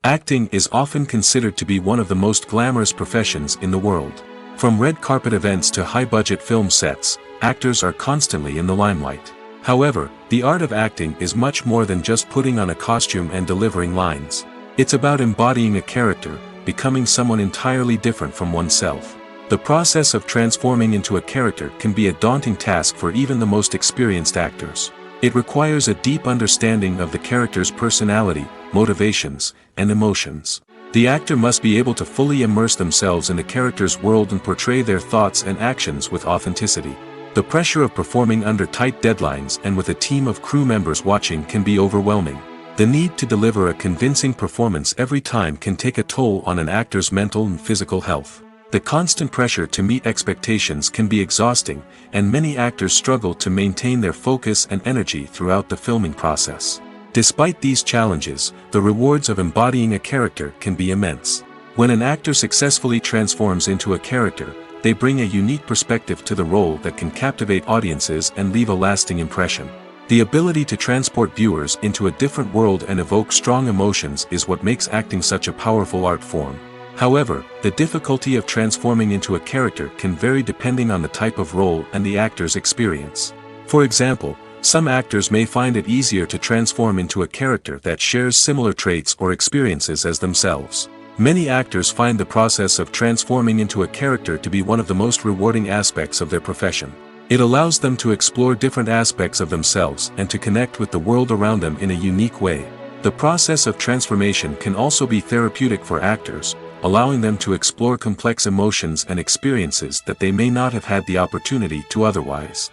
Acting is often considered to be one of the most glamorous professions in the world. From red carpet events to high-budget film sets, actors are constantly in the limelight. However, the art of acting is much more than just putting on a costume and delivering lines. It's about embodying a character, becoming someone entirely different from oneself. The process of transforming into a character can be a daunting task for even the most experienced actors. It requires a deep understanding of the character's personality, motivations, and emotions. The actor must be able to fully immerse themselves in the character's world and portray their thoughts and actions with authenticity. The pressure of performing under tight deadlines and with a team of crew members watching can be overwhelming. The need to deliver a convincing performance every time can take a toll on an actor's mental and physical health. The constant pressure to meet expectations can be exhausting, and many actors struggle to maintain their focus and energy throughout the filming process. Despite these challenges, the rewards of embodying a character can be immense. When an actor successfully transforms into a character, they bring a unique perspective to the role that can captivate audiences and leave a lasting impression. The ability to transport viewers into a different world and evoke strong emotions is what makes acting such a powerful art form. However, the difficulty of transforming into a character can vary depending on the type of role and the actor's experience. For example, some actors may find it easier to transform into a character that shares similar traits or experiences as themselves. Many actors find the process of transforming into a character to be one of the most rewarding aspects of their profession. It allows them to explore different aspects of themselves and to connect with the world around them in a unique way. The process of transformation can also be therapeutic for actors, allowing them to explore complex emotions and experiences that they may not have had the opportunity to otherwise.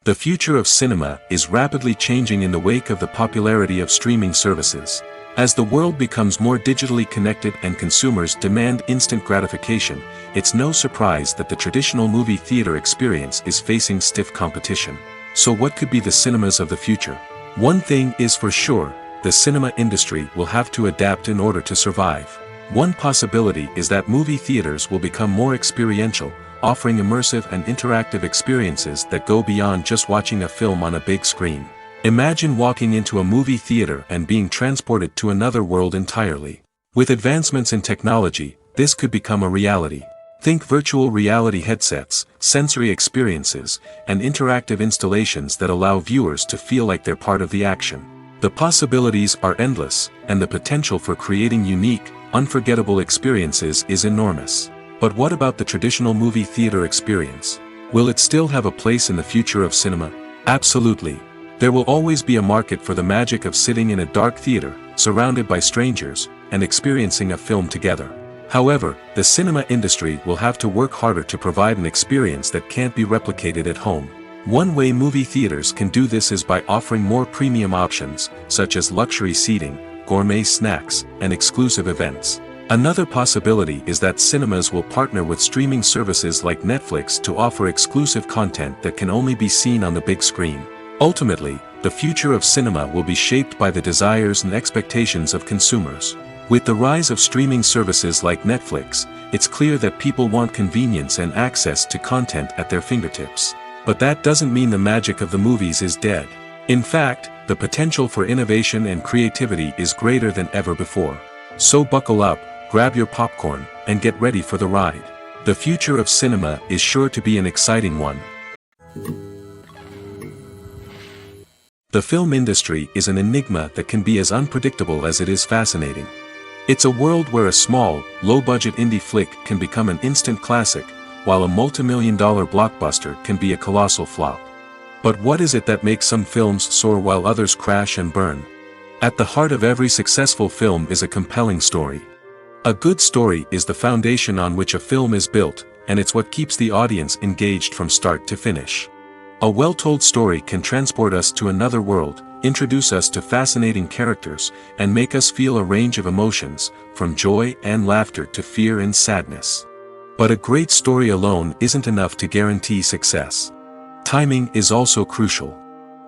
The future of cinema is rapidly changing in the wake of the popularity of streaming services. As the world becomes more digitally connected and consumers demand instant gratification, it's no surprise that the traditional movie theater experience is facing stiff competition. So what could be the cinemas of the future? One thing is for sure, the cinema industry will have to adapt in order to survive. One possibility is that movie theaters will become more experiential, offering immersive and interactive experiences that go beyond just watching a film on a big screen. Imagine walking into a movie theater and being transported to another world entirely. With advancements in technology, this could become a reality. Think virtual reality headsets, sensory experiences, and interactive installations that allow viewers to feel like they're part of the action. The possibilities are endless, and the potential for creating unique, unforgettable experiences is enormous. But what about the traditional movie theater experience? Will it still have a place in the future of cinema? Absolutely. There will always be a market for the magic of sitting in a dark theater, surrounded by strangers, and experiencing a film together. However, the cinema industry will have to work harder to provide an experience that can't be replicated at home. One way movie theaters can do this is by offering more premium options, such as luxury seating, gourmet snacks, and exclusive events. Another possibility is that cinemas will partner with streaming services like Netflix to offer exclusive content that can only be seen on the big screen. Ultimately, the future of cinema will be shaped by the desires and expectations of consumers. With the rise of streaming services like Netflix, it's clear that people want convenience and access to content at their fingertips. But that doesn't mean the magic of the movies is dead. In fact, the potential for innovation and creativity is greater than ever before. So buckle up, grab your popcorn, and get ready for the ride. The future of cinema is sure to be an exciting one. The film industry is an enigma that can be as unpredictable as it is fascinating. It's a world where a small, low-budget indie flick can become an instant classic, while a multi-million-dollar blockbuster can be a colossal flop. But what is it that makes some films soar while others crash and burn? At the heart of every successful film is a compelling story. A good story is the foundation on which a film is built, and it's what keeps the audience engaged from start to finish. A well-told story can transport us to another world, introduce us to fascinating characters, and make us feel a range of emotions, from joy and laughter to fear and sadness. But a great story alone isn't enough to guarantee success. Timing is also crucial.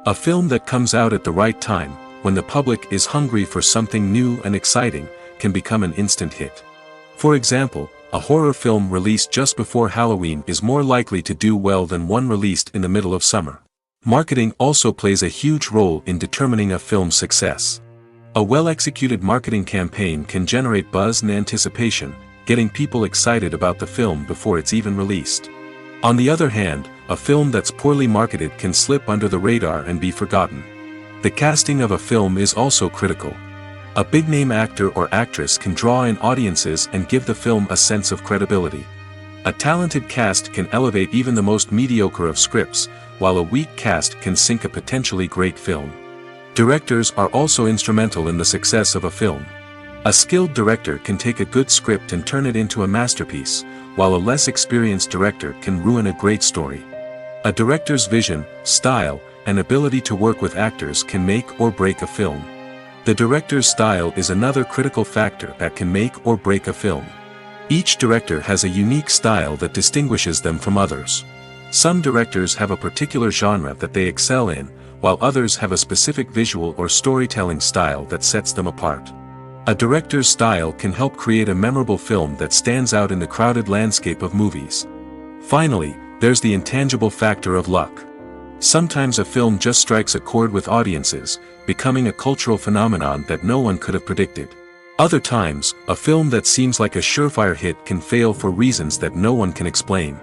A film that comes out at the right time, when the public is hungry for something new and exciting, can become an instant hit. For example, a horror film released just before Halloween is more likely to do well than one released in the middle of summer. Marketing also plays a huge role in determining a film's success. A well-executed marketing campaign can generate buzz and anticipation, getting people excited about the film before it's even released. On the other hand, a film that's poorly marketed can slip under the radar and be forgotten. The casting of a film is also critical. A big-name actor or actress can draw in audiences and give the film a sense of credibility. A talented cast can elevate even the most mediocre of scripts, while a weak cast can sink a potentially great film. Directors are also instrumental in the success of a film. A skilled director can take a good script and turn it into a masterpiece, while a less experienced director can ruin a great story. A director's vision, style, and ability to work with actors can make or break a film. The director's style is another critical factor that can make or break a film. Each director has a unique style that distinguishes them from others. Some directors have a particular genre that they excel in, while others have a specific visual or storytelling style that sets them apart. A director's style can help create a memorable film that stands out in the crowded landscape of movies. Finally, there's the intangible factor of luck. Sometimes a film just strikes a chord with audiences, becoming a cultural phenomenon that no one could have predicted. Other times, a film that seems like a surefire hit can fail for reasons that no one can explain.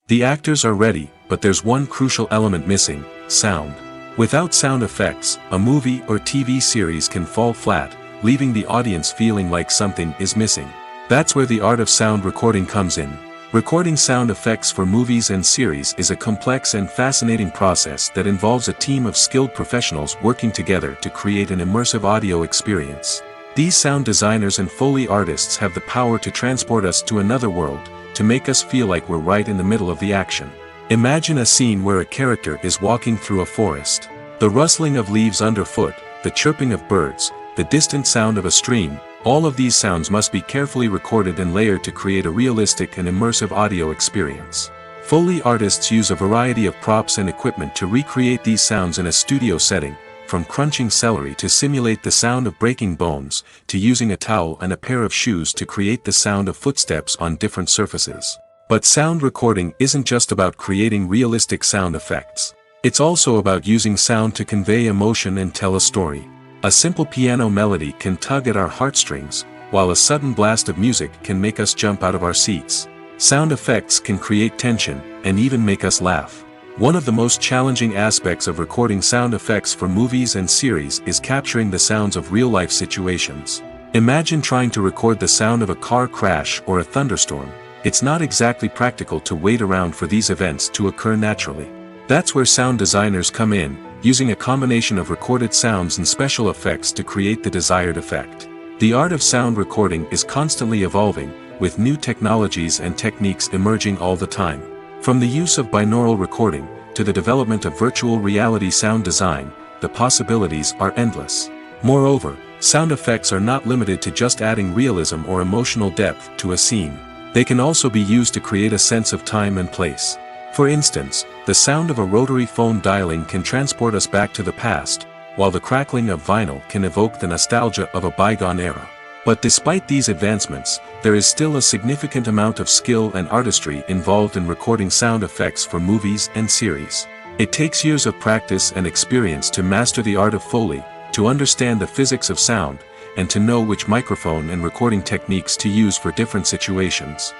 The actors are ready, but there's one crucial element missing: sound. Without sound effects, a movie or TV series can fall flat, leaving the audience feeling like something is missing. That's where the art of sound recording comes in. Recording sound effects for movies and series is a complex and fascinating process that involves a team of skilled professionals working together to create an immersive audio experience. These sound designers and Foley artists have the power to transport us to another world, to make us feel like we're right in the middle of the action. Imagine a scene where a character is walking through a forest. The rustling of leaves underfoot, the chirping of birds, the distant sound of a stream, all of these sounds must be carefully recorded and layered to create a realistic and immersive audio experience. Foley artists use a variety of props and equipment to recreate these sounds in a studio setting, from crunching celery to simulate the sound of breaking bones, to using a towel and a pair of shoes to create the sound of footsteps on different surfaces. But sound recording isn't just about creating realistic sound effects. It's also about using sound to convey emotion and tell a story. A simple piano melody can tug at our heartstrings, while a sudden blast of music can make us jump out of our seats. Sound effects can create tension, and even make us laugh. One of the most challenging aspects of recording sound effects for movies and series is capturing the sounds of real-life situations. Imagine trying to record the sound of a car crash or a thunderstorm. It's not exactly practical to wait around for these events to occur naturally. That's where sound designers come in, using a combination of recorded sounds and special effects to create the desired effect. The art of sound recording is constantly evolving, with new technologies and techniques emerging all the time. From the use of binaural recording, to the development of virtual reality sound design, the possibilities are endless. Moreover, sound effects are not limited to just adding realism or emotional depth to a scene. They can also be used to create a sense of time and place. For instance, the sound of a rotary phone dialing can transport us back to the past, while the crackling of vinyl can evoke the nostalgia of a bygone era. But despite these advancements, there is still a significant amount of skill and artistry involved in recording sound effects for movies and series. It takes years of practice and experience to master the art of Foley, to understand the physics of sound, and to know which microphone and recording techniques to use for different situations.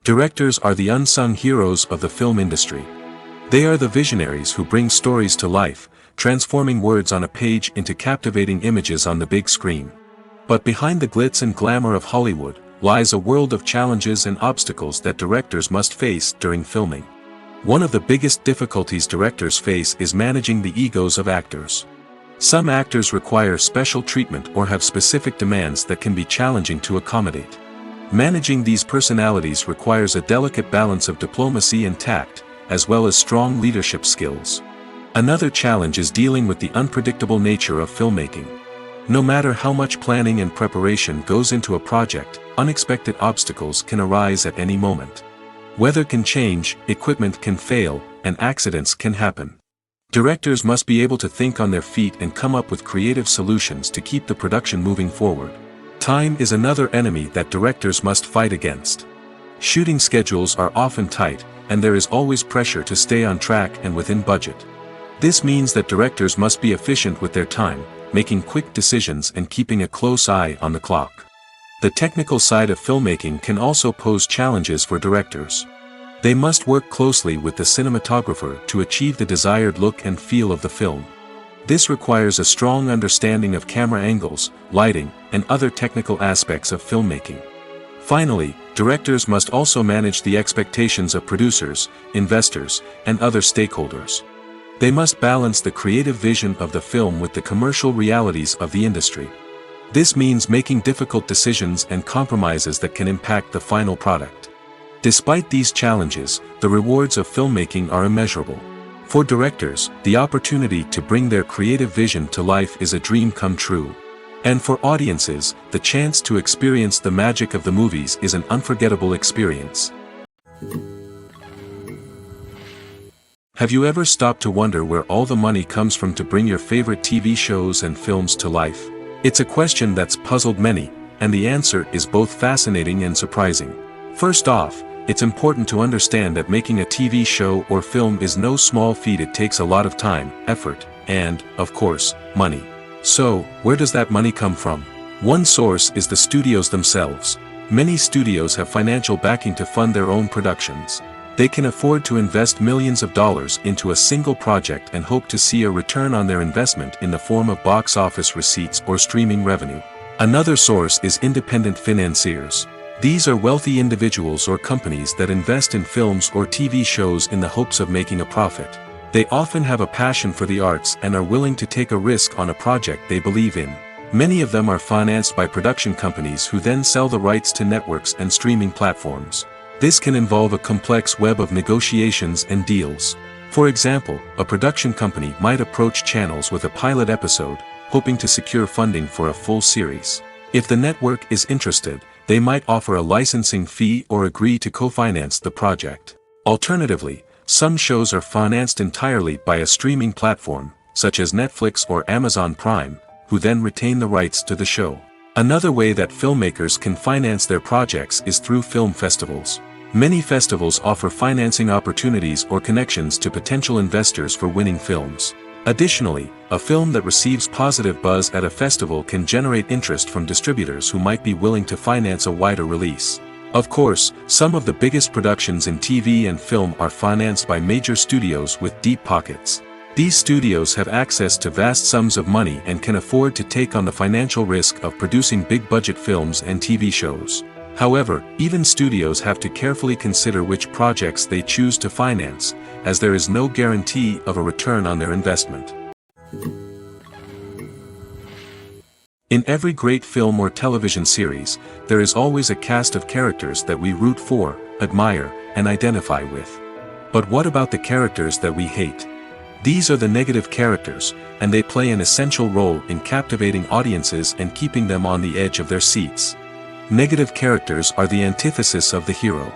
Directors are the unsung heroes of the film industry. They are the visionaries who bring stories to life, transforming words on a page into captivating images on the big screen. But behind the glitz and glamour of Hollywood, lies a world of challenges and obstacles that directors must face during filming. One of the biggest difficulties directors face is managing the egos of actors. Some actors require special treatment or have specific demands that can be challenging to accommodate. Managing these personalities requires a delicate balance of diplomacy and tact, as well as strong leadership skills. Another challenge is dealing with the unpredictable nature of filmmaking. No matter how much planning and preparation goes into a project, unexpected obstacles can arise at any moment. Weather can change, equipment can fail, and accidents can happen. Directors must be able to think on their feet and come up with creative solutions to keep the production moving forward. Time is another enemy that directors must fight against. Shooting schedules are often tight, and there is always pressure to stay on track and within budget. This means that directors must be efficient with their time, making quick decisions and keeping a close eye on the clock. The technical side of filmmaking can also pose challenges for directors. They must work closely with the cinematographer to achieve the desired look and feel of the film. This requires a strong understanding of camera angles, lighting, and other technical aspects of filmmaking. Finally, directors must also manage the expectations of producers, investors, and other stakeholders. They must balance the creative vision of the film with the commercial realities of the industry. This means making difficult decisions and compromises that can impact the final product. Despite these challenges, the rewards of filmmaking are immeasurable. For directors, the opportunity to bring their creative vision to life is a dream come true. And for audiences, the chance to experience the magic of the movies is an unforgettable experience. Have you ever stopped to wonder where all the money comes from to bring your favorite TV shows and films to life? It's a question that's puzzled many, and the answer is both fascinating and surprising. First off, it's important to understand that making a TV show or film is no small feat. It takes a lot of time, effort, and, of course, money. So, where does that money come from? One source is the studios themselves. Many studios have financial backing to fund their own productions. They can afford to invest millions of dollars into a single project and hope to see a return on their investment in the form of box office receipts or streaming revenue. Another source is independent financiers. These are wealthy individuals or companies that invest in films or TV shows in the hopes of making a profit. They often have a passion for the arts and are willing to take a risk on a project they believe in. Many of them are financed by production companies who then sell the rights to networks and streaming platforms. This can involve a complex web of negotiations and deals. For example, a production company might approach channels with a pilot episode, hoping to secure funding for a full series. If the network is interested, they might offer a licensing fee or agree to co-finance the project. Alternatively, some shows are financed entirely by a streaming platform, such as Netflix or Amazon Prime, who then retain the rights to the show. Another way that filmmakers can finance their projects is through film festivals. Many festivals offer financing opportunities or connections to potential investors for winning films. Additionally, a film that receives positive buzz at a festival can generate interest from distributors who might be willing to finance a wider release. Of course, some of the biggest productions in TV and film are financed by major studios with deep pockets. These studios have access to vast sums of money and can afford to take on the financial risk of producing big-budget films and TV shows. However, even studios have to carefully consider which projects they choose to finance, as there is no guarantee of a return on their investment. In every great film or television series, there is always a cast of characters that we root for, admire, and identify with. But what about the characters that we hate? These are the negative characters, and they play an essential role in captivating audiences and keeping them on the edge of their seats. Negative characters are the antithesis of the hero.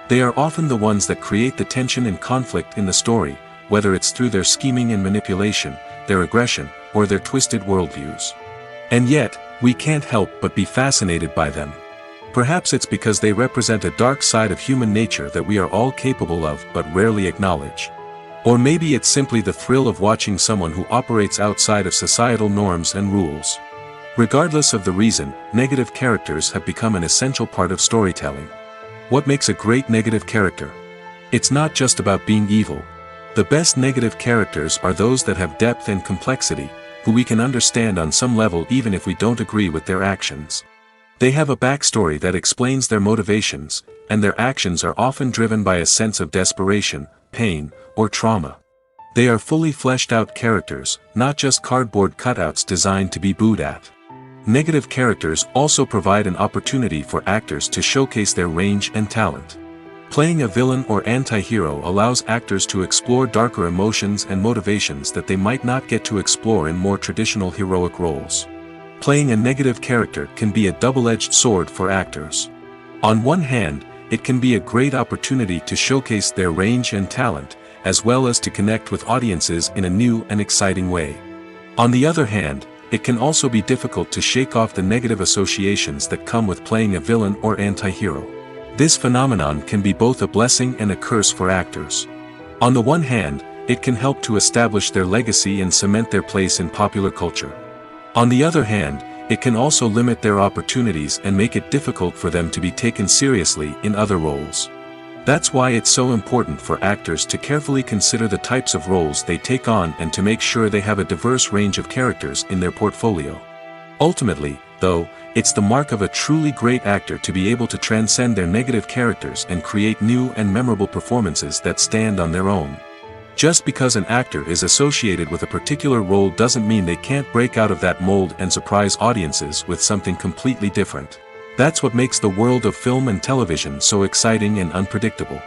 They are often the ones that create the tension and conflict in the story, whether it's through their scheming and manipulation, their aggression, or their twisted worldviews. And yet, we can't help but be fascinated by them. Perhaps it's because they represent a dark side of human nature that we are all capable of but rarely acknowledge. Or maybe it's simply the thrill of watching someone who operates outside of societal norms and rules. Regardless of the reason, negative characters have become an essential part of storytelling. What makes a great negative character? It's not just about being evil. The best negative characters are those that have depth and complexity, who we can understand on some level even if we don't agree with their actions. They have a backstory that explains their motivations, and their actions are often driven by a sense of desperation, pain, or trauma. They are fully fleshed out characters, not just cardboard cutouts designed to be booed at. Negative characters also provide an opportunity for actors to showcase their range and talent. Playing a villain or anti-hero allows actors to explore darker emotions and motivations that they might not get to explore in more traditional heroic roles. Playing a negative character can be a double-edged sword for actors. On one hand, it can be a great opportunity to showcase their range and talent, as well as to connect with audiences in a new and exciting way. On the other hand, it can also be difficult to shake off the negative associations that come with playing a villain or anti-hero. This phenomenon can be both a blessing and a curse for actors. On the one hand, it can help to establish their legacy and cement their place in popular culture. On the other hand, it can also limit their opportunities and make it difficult for them to be taken seriously in other roles. That's why it's so important for actors to carefully consider the types of roles they take on and to make sure they have a diverse range of characters in their portfolio. Ultimately, though, it's the mark of a truly great actor to be able to transcend their negative characters and create new and memorable performances that stand on their own. Just because an actor is associated with a particular role doesn't mean they can't break out of that mold and surprise audiences with something completely different. That's what makes the world of film and television so exciting and unpredictable.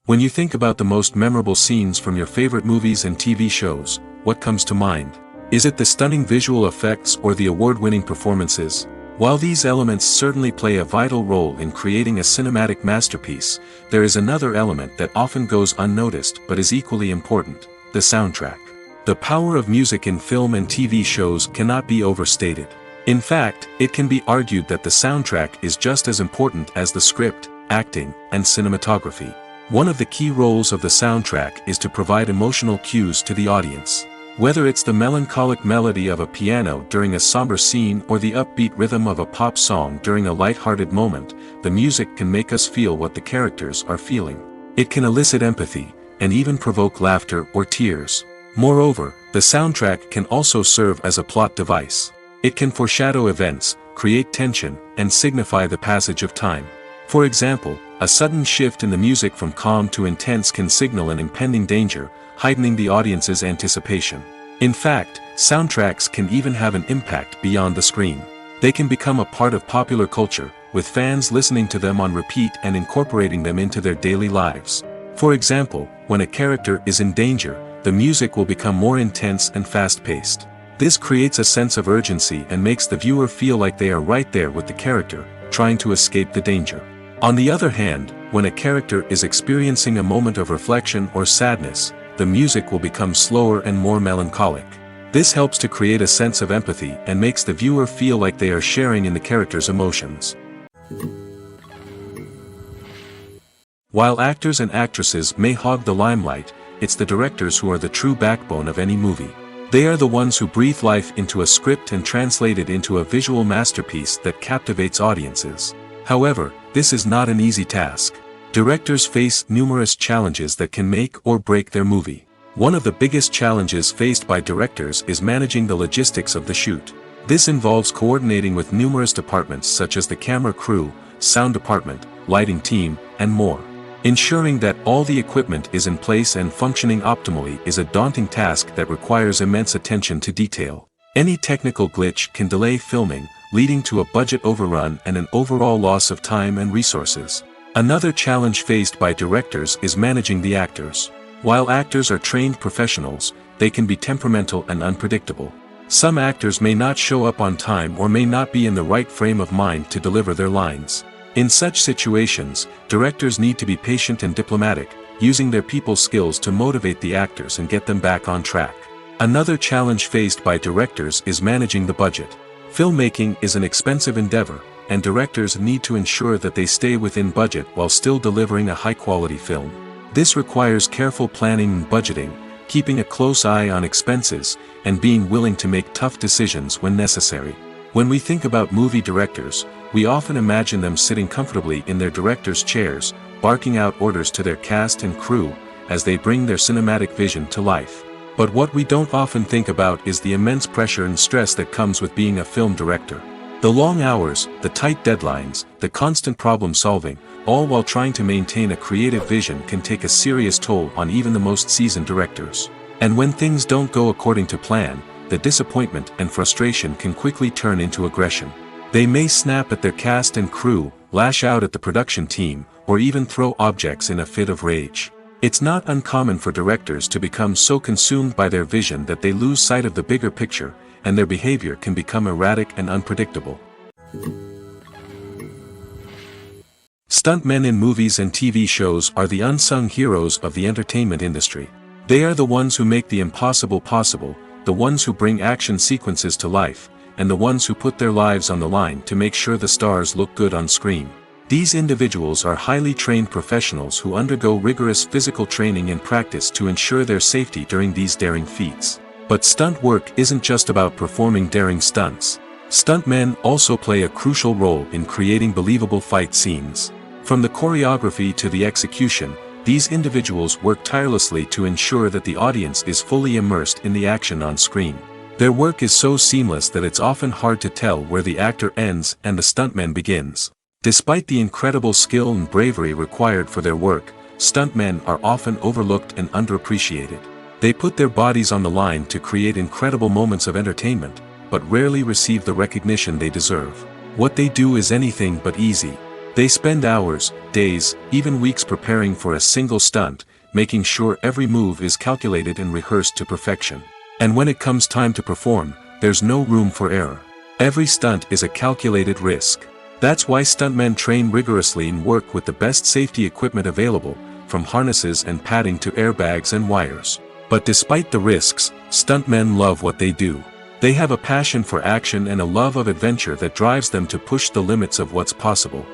When you think about the most memorable scenes from your favorite movies and TV shows, what comes to mind? Is it the stunning visual effects or the award-winning performances? While these elements certainly play a vital role in creating a cinematic masterpiece, there is another element that often goes unnoticed but is equally important: the soundtrack. The power of music in film and TV shows cannot be overstated. In fact, it can be argued that the soundtrack is just as important as the script, acting, and cinematography. One of the key roles of the soundtrack is to provide emotional cues to the audience. Whether it's the melancholic melody of a piano during a somber scene or the upbeat rhythm of a pop song during a light-hearted moment, the music can make us feel what the characters are feeling. It can elicit empathy, and even provoke laughter or tears. Moreover, the soundtrack can also serve as a plot device. It can foreshadow events, create tension, and signify the passage of time. For example, a sudden shift in the music from calm to intense can signal an impending danger, heightening the audience's anticipation. In fact, soundtracks can even have an impact beyond the screen. They can become a part of popular culture, with fans listening to them on repeat and incorporating them into their daily lives. For example, when a character is in danger, the music will become more intense and fast-paced. This creates a sense of urgency and makes the viewer feel like they are right there with the character, trying to escape the danger. On the other hand, when a character is experiencing a moment of reflection or sadness, the music will become slower and more melancholic. This helps to create a sense of empathy and makes the viewer feel like they are sharing in the character's emotions. While actors and actresses may hog the limelight, it's the directors who are the true backbone of any movie. They are the ones who breathe life into a script and translate it into a visual masterpiece that captivates audiences. However, this is not an easy task. Directors face numerous challenges that can make or break their movie. One of the biggest challenges faced by directors is managing the logistics of the shoot. This involves coordinating with numerous departments such as the camera crew, sound department, lighting team, and more. Ensuring that all the equipment is in place and functioning optimally is a daunting task that requires immense attention to detail. Any technical glitch can delay filming, leading to a budget overrun and an overall loss of time and resources. Another challenge faced by directors is managing the actors. While actors are trained professionals, they can be temperamental and unpredictable. Some actors may not show up on time or may not be in the right frame of mind to deliver their lines. In such situations, directors need to be patient and diplomatic, using their people skills to motivate the actors and get them back on track. Another challenge faced by directors is managing the budget. Filmmaking is an expensive endeavor, and directors need to ensure that they stay within budget while still delivering a high-quality film. This requires careful planning and budgeting, keeping a close eye on expenses, and being willing to make tough decisions when necessary. When we think about movie directors, we often imagine them sitting comfortably in their director's chairs, barking out orders to their cast and crew, as they bring their cinematic vision to life. But what we don't often think about is the immense pressure and stress that comes with being a film director. The long hours, the tight deadlines, the constant problem solving, all while trying to maintain a creative vision can take a serious toll on even the most seasoned directors. And when things don't go according to plan, the disappointment and frustration can quickly turn into aggression. They may snap at their cast and crew, lash out at the production team, or even throw objects in a fit of rage. It's not uncommon for directors to become so consumed by their vision that they lose sight of the bigger picture, and their behavior can become erratic and unpredictable. Stuntmen in movies and TV shows are the unsung heroes of the entertainment industry. They are the ones who make the impossible possible, the ones who bring action sequences to life, and the ones who put their lives on the line to make sure the stars look good on screen. These individuals are highly trained professionals who undergo rigorous physical training and practice to ensure their safety during these daring feats. But stunt work isn't just about performing daring stunts. Stuntmen also play a crucial role in creating believable fight scenes. From the choreography to the execution, these individuals work tirelessly to ensure that the audience is fully immersed in the action on screen. Their work is so seamless that it's often hard to tell where the actor ends and the stuntman begins. Despite the incredible skill and bravery required for their work, stuntmen are often overlooked and underappreciated. They put their bodies on the line to create incredible moments of entertainment, but rarely receive the recognition they deserve. What they do is anything but easy. They spend hours, days, even weeks preparing for a single stunt, making sure every move is calculated and rehearsed to perfection. And when it comes time to perform, there's no room for error. Every stunt is a calculated risk. That's why stuntmen train rigorously and work with the best safety equipment available, from harnesses and padding to airbags and wires. But despite the risks, stuntmen love what they do. They have a passion for action and a love of adventure that drives them to push the limits of what's possible.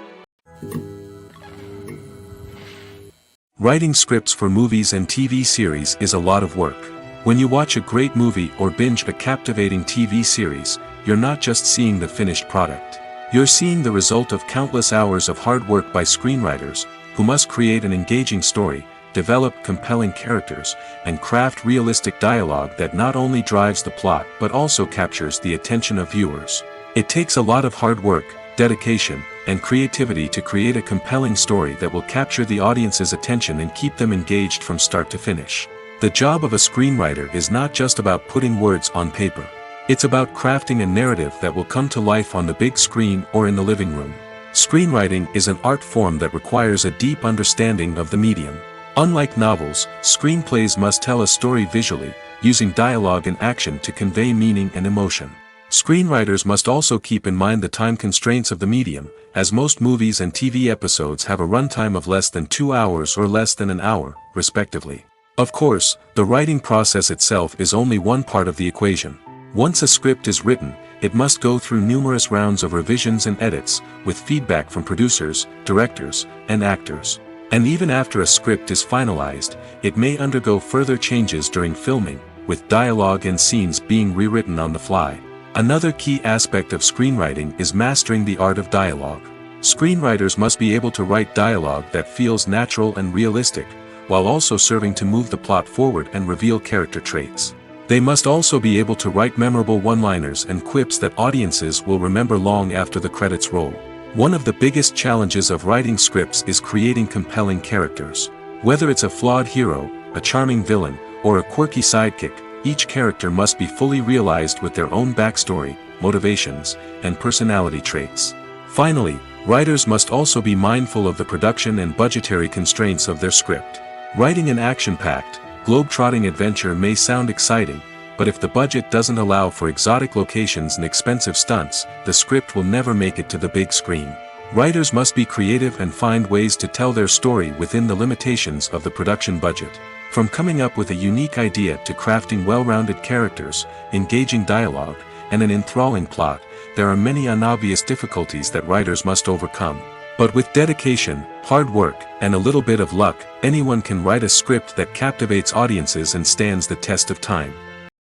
Writing scripts for movies and TV series is a lot of work. When you watch a great movie or binge a captivating TV series, you're not just seeing the finished product. You're seeing the result of countless hours of hard work by screenwriters, who must create an engaging story, develop compelling characters, and craft realistic dialogue that not only drives the plot but also captures the attention of viewers. It takes a lot of hard work, dedication, and creativity to create a compelling story that will capture the audience's attention and keep them engaged from start to finish. The job of a screenwriter is not just about putting words on paper. It's about crafting a narrative that will come to life on the big screen or in the living room. Screenwriting is an art form that requires a deep understanding of the medium. Unlike novels, screenplays must tell a story visually, using dialogue and action to convey meaning and emotion. Screenwriters must also keep in mind the time constraints of the medium, as most movies and TV episodes have a runtime of less than 2 hours or less than an hour, respectively. Of course, the writing process itself is only one part of the equation. Once a script is written, it must go through numerous rounds of revisions and edits, with feedback from producers, directors, and actors. And even after a script is finalized, it may undergo further changes during filming, with dialogue and scenes being rewritten on the fly. Another key aspect of screenwriting is mastering the art of dialogue. Screenwriters must be able to write dialogue that feels natural and realistic, while also serving to move the plot forward and reveal character traits. They must also be able to write memorable one-liners and quips that audiences will remember long after the credits roll. One of the biggest challenges of writing scripts is creating compelling characters. Whether it's a flawed hero, a charming villain, or a quirky sidekick, each character must be fully realized with their own backstory, motivations, and personality traits. Finally, writers must also be mindful of the production and budgetary constraints of their script. Writing an action-packed, globe-trotting adventure may sound exciting, but if the budget doesn't allow for exotic locations and expensive stunts, the script will never make it to the big screen. Writers must be creative and find ways to tell their story within the limitations of the production budget. From coming up with a unique idea to crafting well-rounded characters, engaging dialogue, and an enthralling plot, there are many unobvious difficulties that writers must overcome. But with dedication, hard work, and a little bit of luck, anyone can write a script that captivates audiences and stands the test of time.